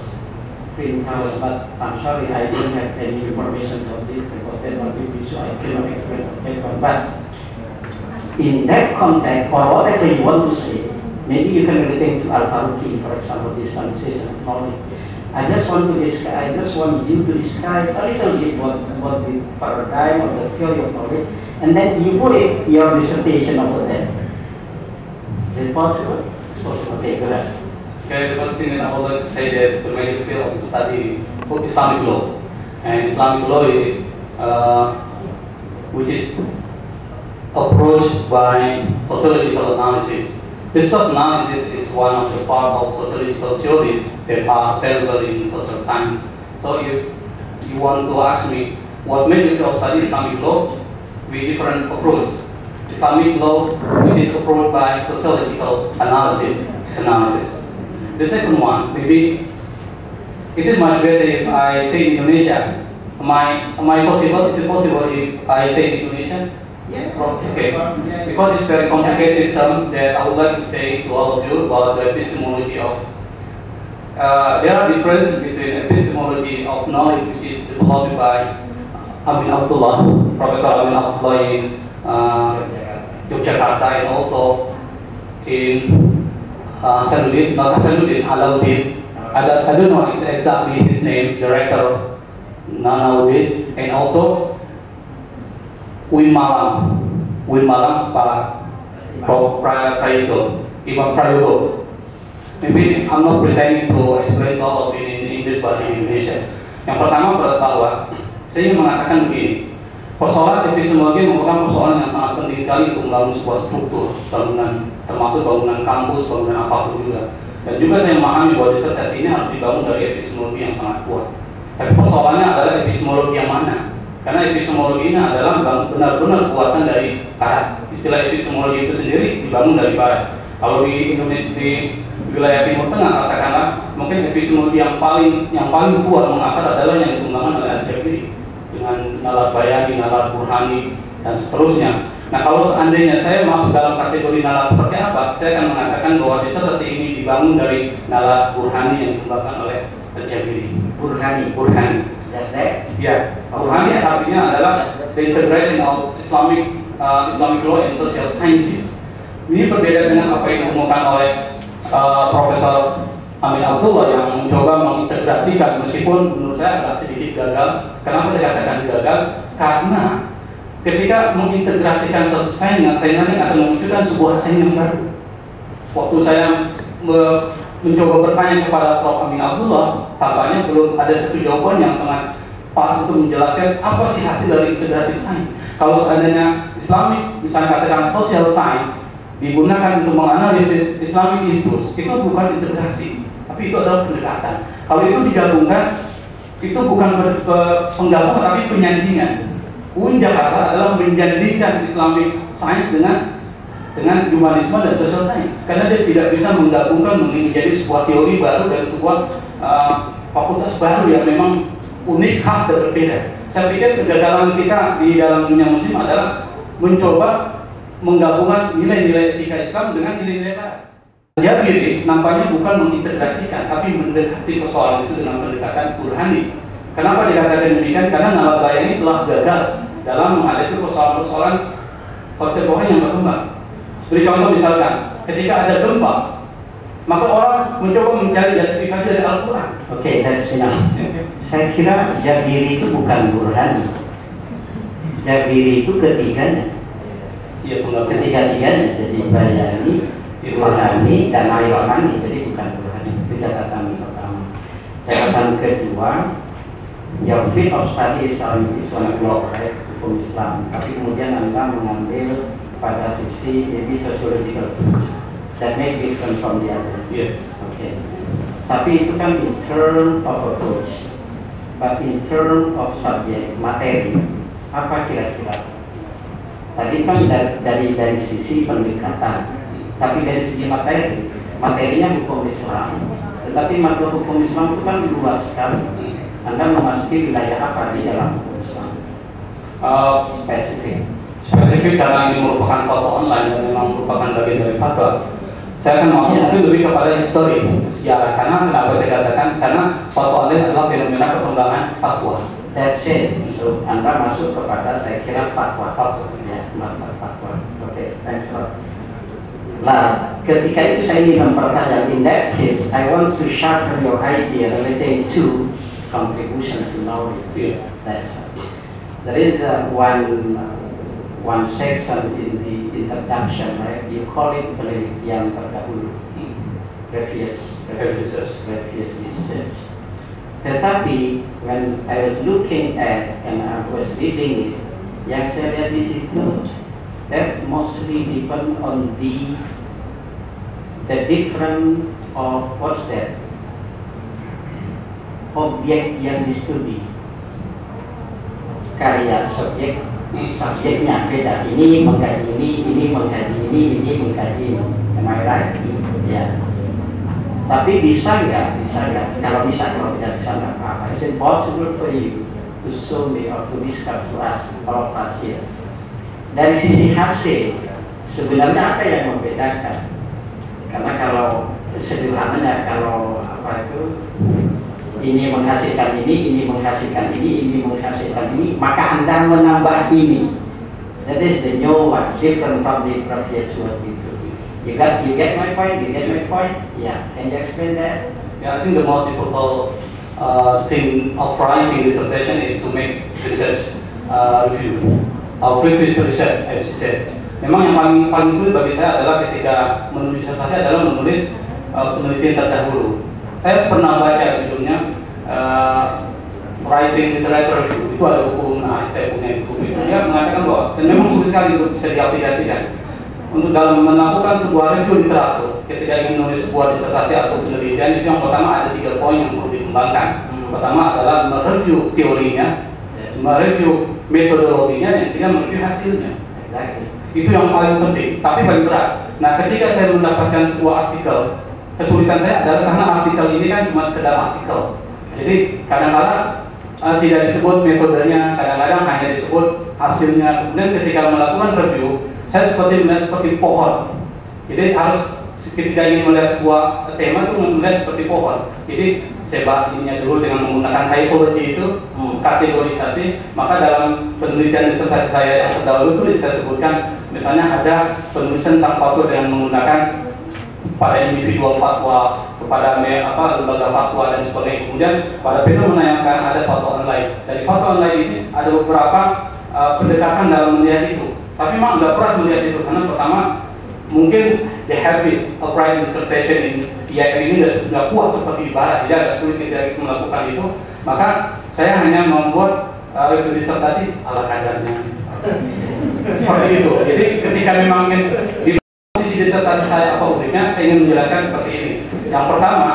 Twin towers, but I'm sorry I don't have any information about this, about that one, so I cannot explain that one. But in that context, or whatever you want to say, maybe you can relate to Al-Faruqi, for example, this conversation of knowledge. I just want you to describe a little bit what the paradigm or the theory of knowledge, and then you put it your dissertation over there. Is it possible? It's possible. Okay, go ahead. Okay, the first thing that I would like to say is the main field of study is Islamic law, and Islamic law is, which is approached by sociological analysis. This sort of analysis is one of the part of sociological theories that are available in social science. So if you want to ask me what made me to study Islamic law, with different approach. Islamic law, which is approached by sociological analysis. The second one, maybe it is much better if I say Indonesia. Am I possible? Is it possible if I say Indonesian? Yeah. Okay. Because it's very complicated term that I would like to say to all of you about the epistemology of. There are differences between epistemology of knowledge, which is developed by Amin Abdullah, Professor Amin Abdullah in Yogyakarta, and also in Alauddin. I don't know exactly his name, director nowadays, and also Win Malang, Pak Prayogo, Iwan Prayogo. Maybe I'm not pretending to explain all of it in English but in Indonesia. Yang pertama bahwa saya ingin mengatakan begini, persoalan epistemologi merupakan persoalan yang sangat penting sekali untuk membangun sebuah struktur bangunan, termasuk bangunan kampus, bangunan apapun juga. Dan juga saya memahami bahwa disertasi ini harus dibangun dari epistemologi yang sangat kuat. Tapi persoalannya adalah epistemologi yang mana? Karena epistemologi ini adalah benar-benar buatan dari barat. Istilah epistemologi itu sendiri dibangun dari barat. Kalau di Indonesia, di wilayah Timur Tengah, katakanlah mungkin mungkin epistemologi yang paling kuat mengakar adalah yang dikembangkan oleh Al-Jabiri dengan nalar bayani, nalar burhani, dan seterusnya. Nah, kalau seandainya saya masuk dalam kategori nalar seperti apa, saya akan mengatakan bahwa disertasi ini dibangun dari nalar burhani yang dikembangkan oleh Al-Jabiri. Burhani. Just that. Ya, burhani artinya adalah the integration of Islamic law and social sciences. Ini berbeda dengan apa yang ditemukan oleh Profesor Amin Abdullah yang mencoba mengintegrasikan, meskipun menurut saya agak sedikit gagal. Kenapa saya katakan gagal? Karena ketika mengintegrasikan satu sains dengan sains lain akan memunculkan sebuah sains yang baru. Waktu saya mencoba bertanya kepada Prof. Amin Abdullah, tampaknya belum ada satu jawaban yang sangat pas untuk menjelaskan apa sih hasil dari integrasi sains. Kalau seandainya Islamic, misalnya katakan social science, digunakan untuk menganalisis Islamic issues, itu bukan integrasi, tapi itu adalah pendekatan. Kalau itu digabungkan, itu bukan penggabungan tapi penyanjingan. UIN Jakarta adalah menjadikan Islamic science dengan humanisme dan social science, karena dia tidak bisa menggabungkan menjadi sebuah teori baru dan sebuah fakultas baru yang memang unik, khas dan berbeda. Saya pikir kegagalan kita di dalam dunia muslim adalah mencoba menggabungkan nilai-nilai etika Islam dengan nilai-nilai barat. Jadi nampaknya bukan mengintegrasikan, tapi mendekati persoalan itu dengan pendekatan burhani. Kenapa dikatakan demikian? Karena nalar bayani telah gagal dalam menghadapi persoalan-persoalan kontemporer yang berkembang. Seperti contoh misalkan, ketika ada gempa, maka orang mencoba mencari justifikasi dari Al-Quran. Oke, that's enough. Saya kira Jabiri itu bukan burhani. Jabiri itu ketiganya. Iya, Ketiga-tiganya, jadi bayani, burhani, dan ayrohani. Jadi bukan burhani. Itu catatan pertama. Catatan kedua, your field of study Islamic law, right? Hukum Islam. Tapi kemudian Anda mengambil pada sisi maybe sociological that may be different from the other. Yes. Okay. Tapi itu kan in term of approach, but in term of subject, materi, apa kira-kira? Tadi kan dari sisi pendekatan, tapi dari segi materi, materinya hukum Islam. Tetapi makna hukum Islam itu kan luas sekali. Anda memasuki wilayah apa di dalam hukum Islam? Spesifik karena ini merupakan fatwa online dan memang merupakan bagian dari fatwa. Saya akan masuk mungkin lebih kepada histori sejarah. Karena kenapa saya katakan? Karena fatwa online adalah fenomena perkembangan fatwa. That's it. So Anda masuk kepada saya kira fatwa. Ya, fatwa. Oke, thanks a lot. Nah, ketika itu saya ingin memperkaya, in that case, I want to sharpen your idea relating to contribution to knowledge. Yeah. That's there is one section in the introduction, right? You call it penelitian terdahulu, previous research. Tetapi when I was looking at and I was reading it, yang saya lihat di situ, that mostly depend on the different of what's that objek yang distudi, karya subjeknya beda. Ini mengkaji ini mengkaji ini mengkaji ini. Am I right? Ya. Tapi bisa nggak? Kalau tidak bisa nggak apa-apa. Is it possible for you to show me or to discuss to us all hasil? Dari sisi hasil, sebenarnya apa yang membedakan? Karena kalau sederhananya, kalau apa itu, ini menghasilkan ini menghasilkan ini menghasilkan ini, maka Anda menambah ini. That is the new one, different from the previous one. You get my point? Yeah. Can you explain that? Yeah, I think the most difficult thing of writing dissertation is to make research review. Our previous research, as you said. Memang yang paling sulit bagi saya adalah ketika menulis disertasi adalah menulis penelitian terdahulu. Saya pernah baca judulnya Writing Literature Review. Itu ada buku, saya punya buku itu. Dia mengatakan bahwa dan memang sulit sekali untuk bisa diaplikasikan. Untuk dalam melakukan sebuah review literatur, ketika ingin menulis sebuah disertasi atau penelitian, itu yang pertama ada 3 poin yang perlu dikembangkan. Pertama adalah mereview teorinya, mereview metodologinya, yang ketiga mereview hasilnya. Itu yang paling penting, tapi paling berat. Nah, ketika saya mendapatkan sebuah artikel kesulitan saya adalah karena artikel ini kan cuma sekedar artikel. Jadi kadang-kadang tidak disebut metodenya, kadang-kadang hanya disebut hasilnya. Kemudian ketika melakukan review, saya seperti melihat seperti pohon. Jadi harus ketika ingin melihat sebuah tema itu melihat seperti pohon. Jadi saya bahas ininya dulu dengan menggunakan typology itu, kategorisasi. Maka dalam penelitian disertasi saya yang terdahulu itu saya sebutkan, misalnya ada penulisan tentang fatwa dengan menggunakan pada individual fatwa, kepada lembaga fatwa dan sebagainya. Kemudian pada fenomena yang sekarang ada fatwa online. Dari fatwa online ini ada beberapa pendekatan dalam melihat itu. Tapi memang nggak pernah melihat itu karena pertama mungkin the habit of writing dissertation in IAIN ini sudah kuat seperti ibarat, jadi agak sulit kita melakukan itu. Maka saya hanya membuat review disertasi ala kadarnya seperti itu. Jadi ketika memang di posisi disertasi saya apa uniknya, saya ingin menjelaskan seperti ini. Yang pertama,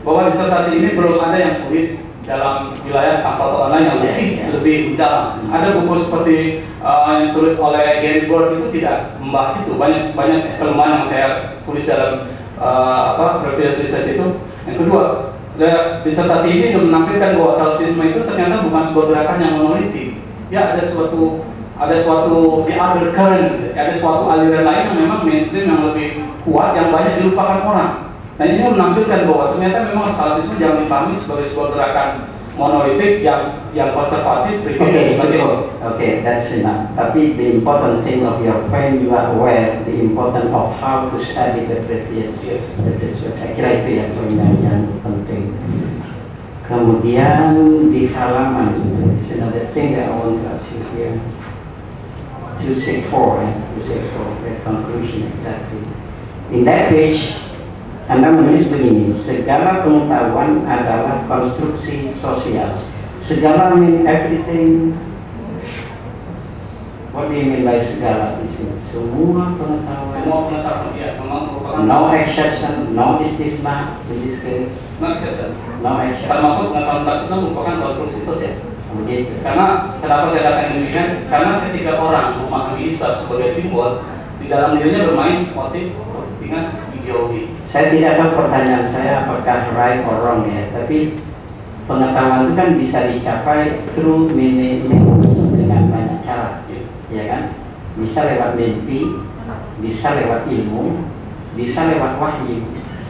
bahwa disertasi ini belum ada yang tulis dalam wilayah fatwa online yang lebih dalam. Ada buku seperti yang tulis oleh Gary Bird itu tidak membahas itu. Banyak kelemahan yang saya tulis dalam previous research itu. Yang kedua, disertasi ini menampilkan bahwa salafisme itu ternyata bukan sebuah gerakan yang monolitik. Ya, ada suatu the other current, ada suatu aliran lain yang memang mainstream yang lebih kuat yang banyak dilupakan orang. Nah, ini menampilkan bahwa ternyata memang salafisme jangan dipahami sebagai sebuah gerakan monolitik yang konservatif. Okay, that's enough. Tapi the important thing of your friend, you are aware the importance of how to study the previous years. Saya kira itu ya poin yang penting. Kemudian di halaman, it's another thing that I want to ask you here. 264, the conclusion exactly. In that page, Anda menulis begini, segala pengetahuan adalah konstruksi sosial. Segala mean everything. What do you mean by segala di sini? Semua pengetahuan. Semua pengetahuan, ya, memang merupakan No exception, no istisna in this case. No exception. No exception. Termasuk pengetahuan Islam merupakan konstruksi sosial. Begitu. Karena kenapa saya katakan demikian? Karena ketika orang memahami Islam sebagai simbol, di dalam dirinya bermain motif dengan ideologi. Saya tidak tahu pertanyaan saya apakah right or wrong ya, tapi pengetahuan itu kan bisa dicapai through many means dengan banyak cara, ya kan? Bisa lewat mimpi, bisa lewat ilmu, bisa lewat wahyu,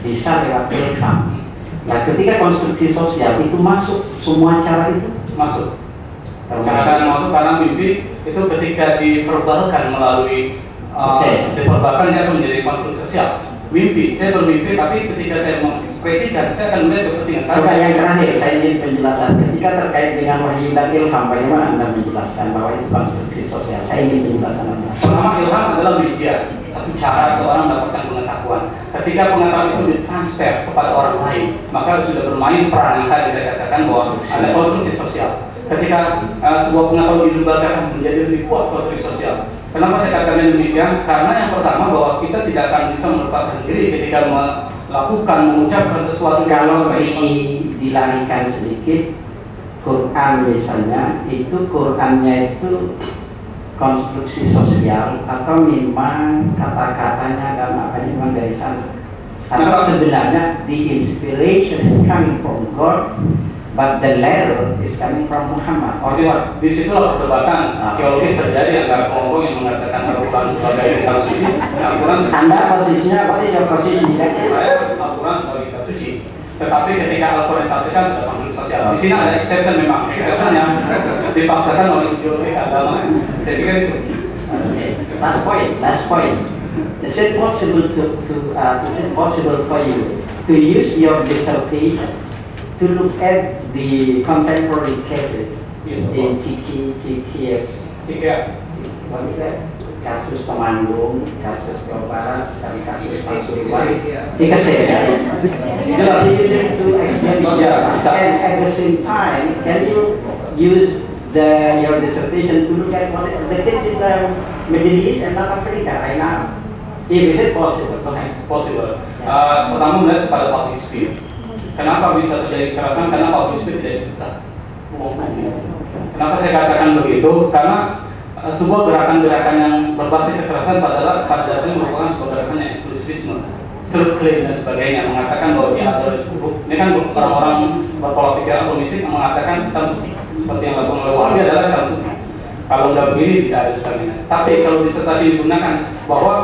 bisa lewat ilham. Nah, ketika konstruksi sosial itu masuk, semua cara itu masuk. Karena mimpi itu ketika diverbalkan melalui diverbalkan dia akan menjadi konstruksi sosial. Mimpi, saya bermimpi, tapi ketika saya mengekspresikan, saya akan melihat kepentingan saya. Coba yang terakhir, saya ingin penjelasan. Ketika terkait dengan wahyu dan ilham, bagaimana Anda menjelaskan bahwa itu konstruksi sosial? Saya ingin penjelasan Anda. Pertama, ilham adalah media, satu cara seorang mendapatkan pengetahuan. Ketika pengetahuan itu ditransfer kepada orang lain, maka sudah bermain peran yang tadi saya katakan bahwa ada konstruksi sosial. Ketika sebuah pengetahuan dilembagakan menjadi lebih kuat konstruksi sosial. Kenapa saya katakan demikian? Karena yang pertama bahwa kita tidak akan bisa melepaskan sendiri ketika melakukan, mengucapkan sesuatu. Kalau dilarikan sedikit, Quran misalnya, itu Qurannya itu konstruksi sosial atau memang kata-katanya dan maknanya memang dari sana. Atau sebenarnya the inspiration is coming from God, but the letter is coming from Muhammad. Di situlah perdebatan teologis terjadi antara kelompok yang mengatakan Al-Quran sebagai kitab suci. Anda posisinya apa sih? Posisi saya Al-Quran sebagai kitab suci. Tetapi ketika Al-Quran ditafsirkan sudah konstruksi sosial. Di sini ada exception memang, exception yang dipaksakan oleh ideologi agama. Saya pikir itu. Last point. Is it possible for you to use your dissertation to look at the contemporary cases in TKS, what is that? Kasus Temanggung, kasus Jawa Barat, dari kasus Pasuruan, Cikesir. Just to explain, and at the same time, can you use your dissertation to look at what the case in the Middle East and North Africa right now? If it possible, possible. Pertama melihat pada public speed. Kenapa bisa terjadi kekerasan? Karena public speed tidak dibuka. Kenapa saya katakan begitu? Karena sebuah gerakan-gerakan yang berbasis kekerasan pada dasarnya merupakan sebuah gerakan yang eksklusivisme. truth claim dan sebagainya, mengatakan bahwa dia adalah buruk. Ini kan orang-orang berpola pikir atomistik yang mengatakan hitam putih, seperti yang dilakukan oleh Waldi adalah hitam putih. Kalau nggak begini tidak ada sebagainya. Tapi kalau disertasi digunakan bahwa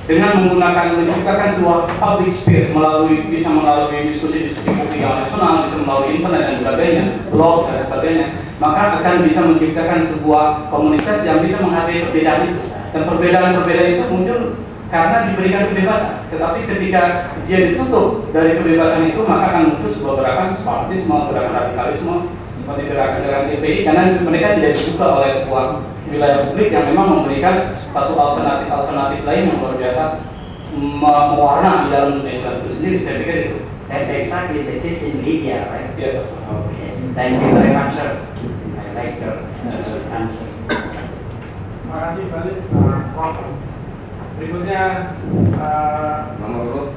dengan menggunakan menciptakan sebuah public sphere bisa melalui diskusi-diskusi publik yang nasional, bisa melalui internet dan sebagainya, blog dan sebagainya, maka akan bisa menciptakan sebuah komunitas yang bisa menghargai perbedaan itu. Dan perbedaan-perbedaan itu muncul karena diberikan kebebasan. Tetapi ketika dia ditutup dari kebebasan itu, maka akan muncul sebuah gerakan separatisme, gerakan radikalisme, seperti gerakan-gerakan DPI, karena mereka tidak dibuka oleh sebuah wilayah publik yang memang memberikan satu alternatif lain yang luar biasa mewarna di dalam Indonesia itu sendiri. Saya pikir itu. And exactly the case in Libya, right? Yes, sir. Okay. Thank you very much, sir. I like your answer. Terima kasih balik, Prof. Berikutnya Nomor urut.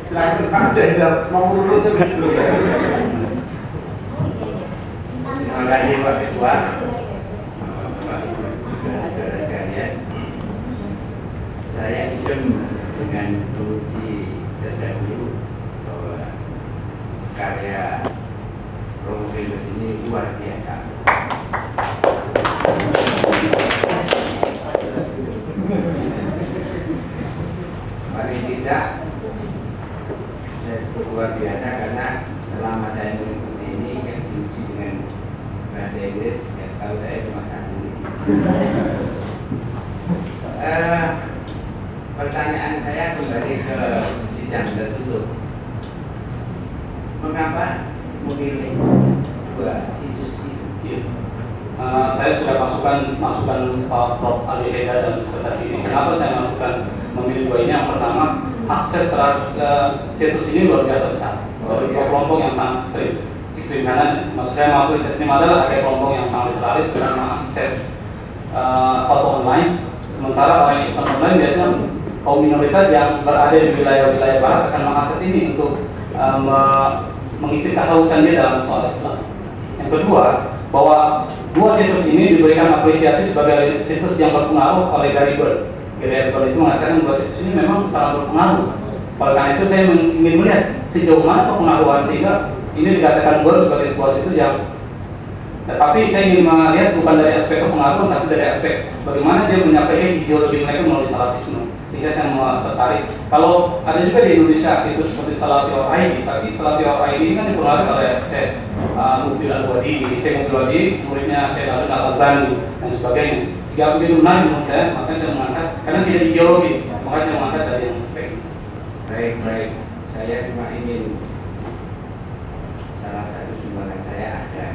silakan Pak Jenderal, nomor urutnya begitu ya. Terima kasih Pak Ketua. Bapak Ibu saudara sekalian, saya izin dengan memuji terdahulu bahwa karya Romo Bebas ini luar biasa. Paling tidak saya sebut luar biasa karena selama saya mengikuti ini yang diuji dengan bahasa Inggris, ya tahu saya cuma satu. Pertanyaan saya kembali ke sidang tertutup. Mengapa memilih dua situs itu? Saya sudah masukkan Pak Prof. Ali Heda dalam disertasi ini. Kenapa saya masukkan memilih dua ini? Yang pertama, akses terhadap situs ini luar biasa besar. Dari kelompok yang sangat ekstrim kanan, maksud saya masuk ekstrim adalah ada kelompok yang sangat literalis dengan mengakses foto online. Sementara orang yang Islam online biasanya kaum minoritas yang berada di wilayah-wilayah barat akan mengakses ini untuk mengisi kehausan dia dalam soal Islam. Yang kedua, bahwa dua situs ini diberikan apresiasi sebagai situs yang berpengaruh oleh Gary Bird. Gary Bird itu mengatakan dua situs ini memang sangat berpengaruh. Oleh karena itu saya ingin melihat sejauh mana pengaruhan sehingga ini dikatakan Bird sebagai sebuah situs yang, tetapi saya ingin melihat bukan dari aspek pengaruh, tapi dari aspek bagaimana dia menyampaikan ideologi mereka melalui salafisme. Sehingga saya mau tertarik. Kalau ada juga di Indonesia situs seperti Salafi.id, tapi Salafi.id ini kan dipengaruhi oleh Syekh Mubil Al-Wadi, Syekh Mubil Al-Wadi, muridnya Syekh Al-Albani dan sebagainya. Jika begitu menarik menurut saya, maka saya mengangkat karena tidak ideologis, maka saya mengangkat dari yang baik. Baik, saya cuma ingin salah satu sumbangan saya ada.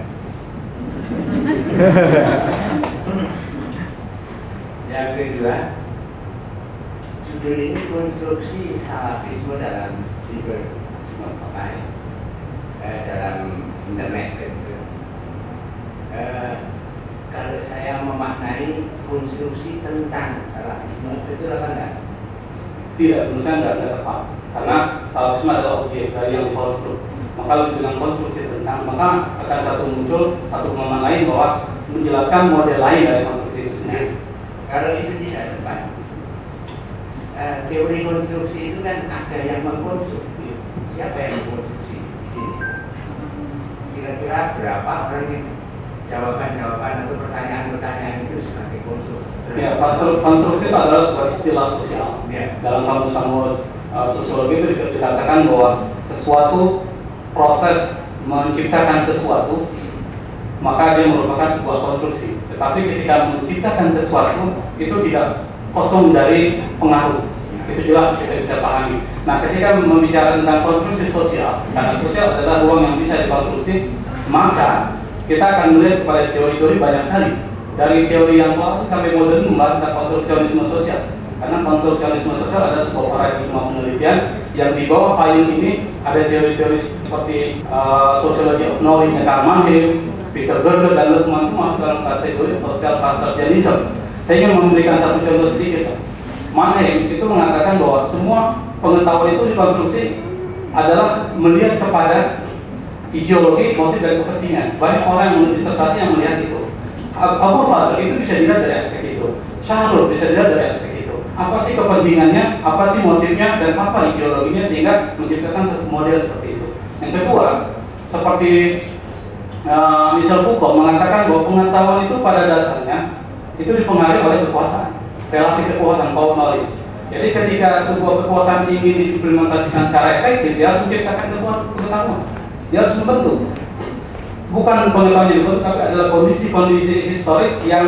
Yang kedua, judul ini konstruksi salafisme dalam siber dalam internet. Kalau saya memaknai konstruksi tentang salafisme itu apa enggak? Tidak, menurut saya tidak tepat. Karena salafisme adalah objek dari yang konstruk. Maka kalau dengan konstruksi tentang, maka akan muncul satu pemahaman lain bahwa menjelaskan model lain dari konstruksi itu sendiri. Kalau itu tidak tepat, teori konstruksi itu kan ada yang mengkonstruksi. Siapa yang mengkonstruksi di sini? Kira-kira berapa orang yang jawaban-jawaban atau pertanyaan-pertanyaan itu sebagai konstruksi? Ya, konstruksi itu adalah sebuah istilah sosial. Ya. Dalam kamus-kamus sosiologi itu dikatakan bahwa sesuatu proses menciptakan sesuatu, maka dia merupakan sebuah konstruksi. Tetapi ketika menciptakan sesuatu itu tidak kosong dari pengaruh. Itu jelas kita bisa pahami. Nah, ketika membicarakan tentang konstruksi sosial, karena sosial adalah ruang yang bisa dikonstruksi, maka kita akan melihat kepada teori-teori banyak sekali. Dari teori yang klasik sampai modern membahas tentang konstruksionisme sosial. Karena konstruksionisme sosial adalah sebuah paradigma penelitian yang di bawah payung ini ada teori-teori seperti sociology of knowledge, Karl Mannheim, Peter Berger, dan teman-teman masuk dalam kategori social cartesianism. Saya ingin memberikan satu contoh sedikit. Mannheim itu mengatakan bahwa semua pengetahuan itu dikonstruksi adalah melihat kepada ideologi, motif, dan kepentingan. Banyak orang yang menulis disertasi yang melihat itu. Abu Bakar itu bisa dilihat dari aspek itu. Syahrul bisa dilihat dari aspek itu. apa sih kepentingannya, apa sih motifnya, dan apa ideologinya sehingga menciptakan satu model seperti itu. Yang kedua, seperti Michel Foucault mengatakan bahwa pengetahuan itu pada dasarnya itu dipengaruhi oleh kekuasaan, relasi kekuasaan, power knowledge. Jadi ketika sebuah kekuasaan ingin diimplementasikan secara efektif, dia harus menciptakan pengetahuan. Dia harus membentuk. Bukan pengetahuan yang dibentuk, tapi adalah kondisi-kondisi historis yang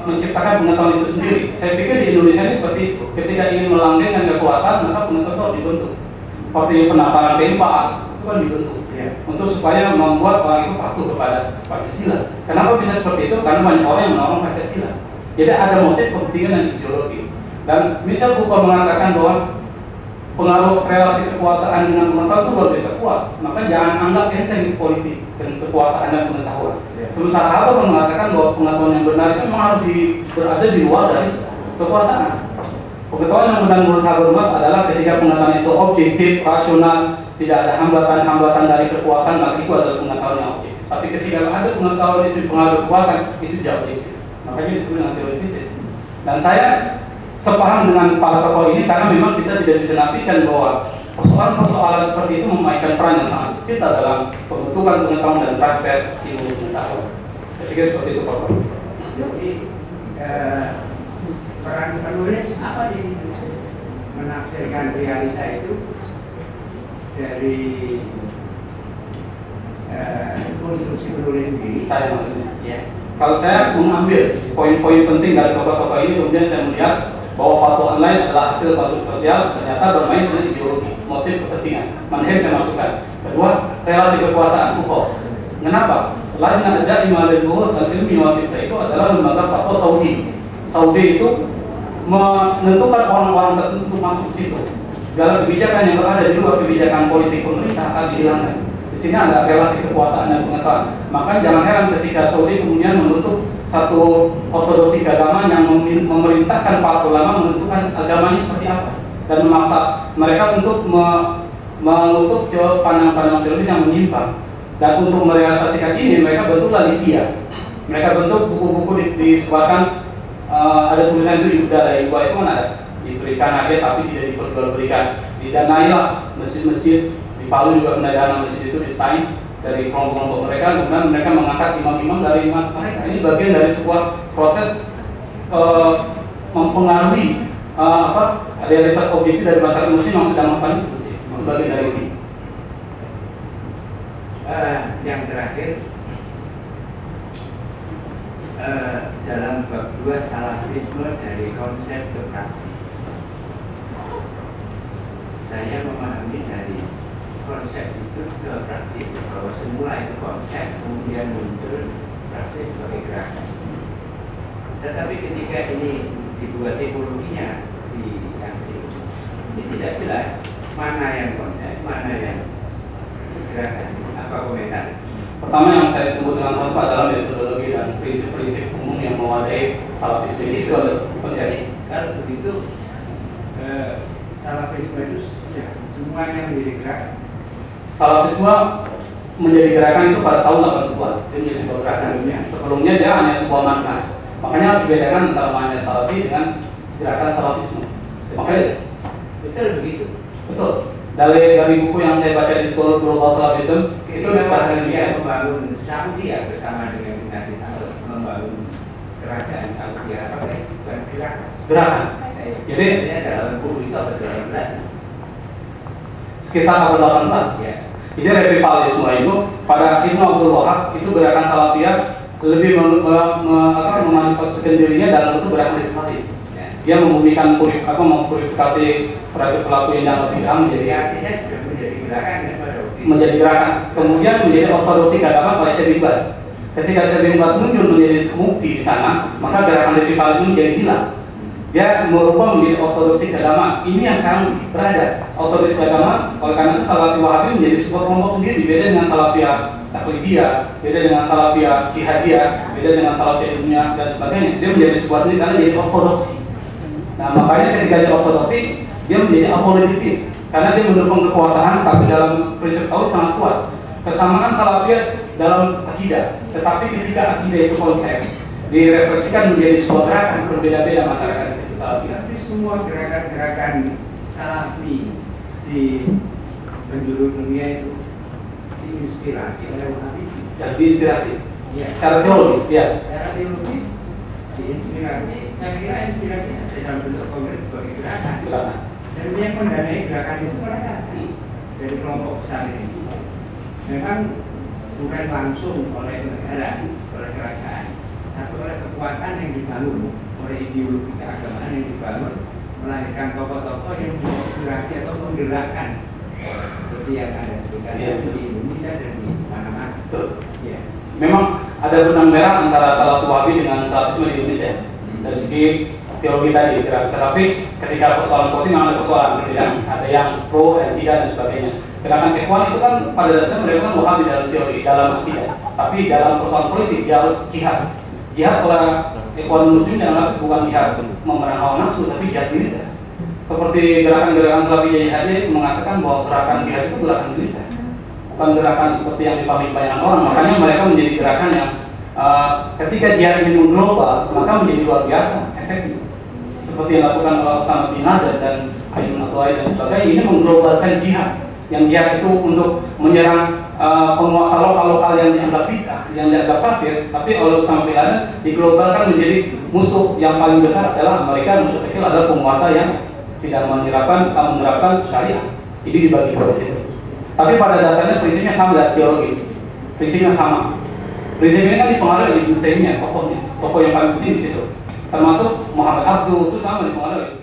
menciptakan pengetahuan itu sendiri. Saya pikir di Indonesia ini seperti itu. Ketika ingin melanggengkan kekuasaan, maka pengetahuan harus dibentuk. Seperti penataran P4 itu kan dibentuk. Untuk supaya membuat orang itu patuh kepada Pancasila. Kenapa bisa seperti itu? Karena banyak orang yang menolong Pancasila. Jadi ada motif, kepentingan, dan ideologi. Dan Michel Foucault mengatakan bahwa pengaruh relasi kekuasaan dengan pengetahuan itu luar biasa kuat. Maka jangan anggap enteng politik dan kekuasaan dan pengetahuan. Sementara Habermas mengatakan bahwa pengetahuan yang benar itu memang harus berada di luar dari kekuasaan. Pengetahuan yang benar menurut Habermas adalah ketika pengetahuan itu objektif, rasional, tidak ada hambatan-hambatan dari kekuasaan, maka itu adalah pengetahuan yang objektif. Tapi ketika ada pengetahuan itu pengaruh kekuasaan, itu tidak objektif. Makanya disebut dengan teori kritis. Dan saya sepaham dengan para tokoh ini karena memang kita tidak bisa nafikan bahwa persoalan-persoalan seperti itu memainkan peran yang sangat kita dalam pembentukan pengetahuan dan transfer ilmu pengetahuan. Saya pikir seperti itu, Pak. Jadi peran penulis apa di menafsirkan realita itu dari konstruksi penulis sendiri? Saya maksudnya. Ya. Kalau saya mengambil poin-poin penting dari tokoh-tokoh ini, kemudian saya melihat bahwa fatwa online adalah hasil konstruksi sosial, ternyata bermain dengan ideologi, motif, kepentingan. Manhaj saya masukkan. Kedua, relasi kekuasaan Foucault. Kenapa? Lain ada imalah bahwa ilmi waktu itu adalah lembaga fatwa Saudi. Saudi itu menentukan orang-orang tertentu untuk masuk ke situ. Segala kebijakan yang berada di luar kebijakan politik pemerintah akan dihilangkan. Di sini ada relasi kekuasaan dan pengetahuan. Maka jangan heran ketika Saudi kemudian membentuk satu ortodoksi keagamaan yang memerintahkan para ulama menentukan agamanya seperti apa dan memaksa mereka untuk mengutuk pandang-pandang teologis yang menyimpang. Dan untuk merealisasikan ini mereka bentuklah Libya. Mereka bentuk buku-buku disebarkan, ada tulisan itu di udara, itu kan ada diberikan aja tapi tidak diperjualbelikan. Didanailah masjid-masjid di Palu juga pendanaan masjid itu di Spain dari kelompok-kelompok mereka, kemudian mereka mengangkat imam-imam dari iman mereka. Ini bagian dari sebuah proses mempengaruhi realitas objektif dari masyarakat muslim yang sedang melakukan itu. Bagian dari ini. Yang terakhir, dalam bab 2 salafisme dari konsep ke praksis. Saya memahami dari konsep itu ke praksis bahwa semula itu konsep, kemudian muncul praksis sebagai gerakan. Tetapi ketika ini dibuat tipologinya ini tidak jelas mana yang konsep, mana yang gerakan. Apa komentar? Pertama yang saya sebut dengan apa adalah metodologi dan prinsip-prinsip umum yang mewadai salafisme itu adalah menjadi. Kalau begitu salafisme itu semuanya menjadi gerakan. Salafisme menjadi gerakan itu pada tahun 80-an. Dia menjadi sebuah gerakan dunia. Sebelumnya dia hanya sebuah makna. Makanya harus dibedakan antara makna salafi dengan gerakan salafisme. Makanya Betul begitu. betul. Dari buku yang saya baca di Sekolah Global Salafism Itu memang dia membangun Saudi bersama dengan dinasti Saud, membangun kerajaan Saudi Arabia bukan gerakan. Jadi dalam buku itu ada 12 Sekitar abad 18 ya. Jadi revivalisme itu pada Ibnu Abdul Wahab itu gerakan Salafiyah lebih memanifestasikan dirinya dalam bentuk gerakan revitalis. Dia membumikan mempurifikasi pelaku yang dianggap bid'ah artinya sudah menjadi gerakan ya pada waktu itu. menjadi gerakan. Kemudian menjadi ortodoksi keagamaan oleh Syekh bin Baz. Ketika Syekh bin Baz muncul menjadi mufti di sana, maka gerakan revivalisme menjadi hilang. Dia merubah menjadi ortodoksi keagamaan. Ini yang sekarang berada ortodoksi keagamaan. Oleh karena itu Salafi Wahabi menjadi sebuah kelompok sendiri, beda dengan Salafiyah Taklidiyah, beda dengan Salafiyah Jihadiyah, beda dengan Salafiyah Ilmiah dan sebagainya. Dia menjadi sebuah sendiri karena jadi ortodoksi. Nah makanya ketika dia ortodoksi, dia menjadi apolitis karena dia mendukung kekuasaan, tapi dalam prinsip tauhid sangat kuat. Kesamaan Salafiyah dalam akidah, tetapi ketika akidah itu konsep direfleksikan menjadi sebuah gerakan berbeda-beda masyarakat itu. salafi. Tapi semua gerakan-gerakan salafi di penjuru dunia itu diinspirasi oleh Wahabi. Yang diinspirasi Ya, secara teologis, ya. secara teologis diinspirasi, saya kira inspirasinya ada dalam bentuk konkret sebagai gerakan. Gerakan. Dan yang mendanai gerakan itu mereka dari kelompok besar ini. Memang bukan langsung oleh negara, oleh kerajaan, tapi oleh kekuatan yang dibangun, oleh ideologi keagamaan yang dibangun, melahirkan tokoh-tokoh yang menginspirasi atau menggerakkan seperti yang ada di Indonesia dan di mana-mana. Betul. Ya. Memang ada benang merah antara salaf Wahabi dengan salafisme di Indonesia. Dari segi teologi tadi, tetapi ketika persoalan politik memang ada persoalan perbedaan. Ada yang pro dan tidak dan sebagainya. Gerakan Ikhwan itu kan pada dasarnya mereka kan Wahabi dalam teori, dalam akidah. Tapi dalam persoalan politik dia harus jihad. Jihad oleh Ikhwan Muslim yang bukan jihad memerangi hawa nafsu, tapi jihad militer. Seperti gerakan-gerakan Salafi jihad mengatakan bahwa gerakan jihad itu gerakan militer, bukan gerakan seperti yang dipahami banyak orang. Makanya mereka menjadi gerakan yang ketika jihad ini mengglobal, maka menjadi luar biasa efektif. Seperti yang dilakukan oleh Osama bin Laden dan Ayman Al-Zawahiri dan sebagainya, ini mengglobalkan jihad. Yang jihad itu untuk menyerang penguasa lokal-lokal yang dianggap bid'ah, yang dianggap kafir, tapi oleh Osama bin Laden diglobalkan menjadi musuh yang paling besar adalah Amerika, musuh kecil adalah penguasa yang tidak menerapkan syariah. Ini dibagi dua situ. Tapi pada dasarnya prinsipnya sama dan teologis. Prinsipnya sama. Prinsip ini kan dipengaruhi oleh Ibnu Taimiyah, tokoh yang paling penting di situ. Termasuk Muhammad Abduh itu sama dipengaruhi.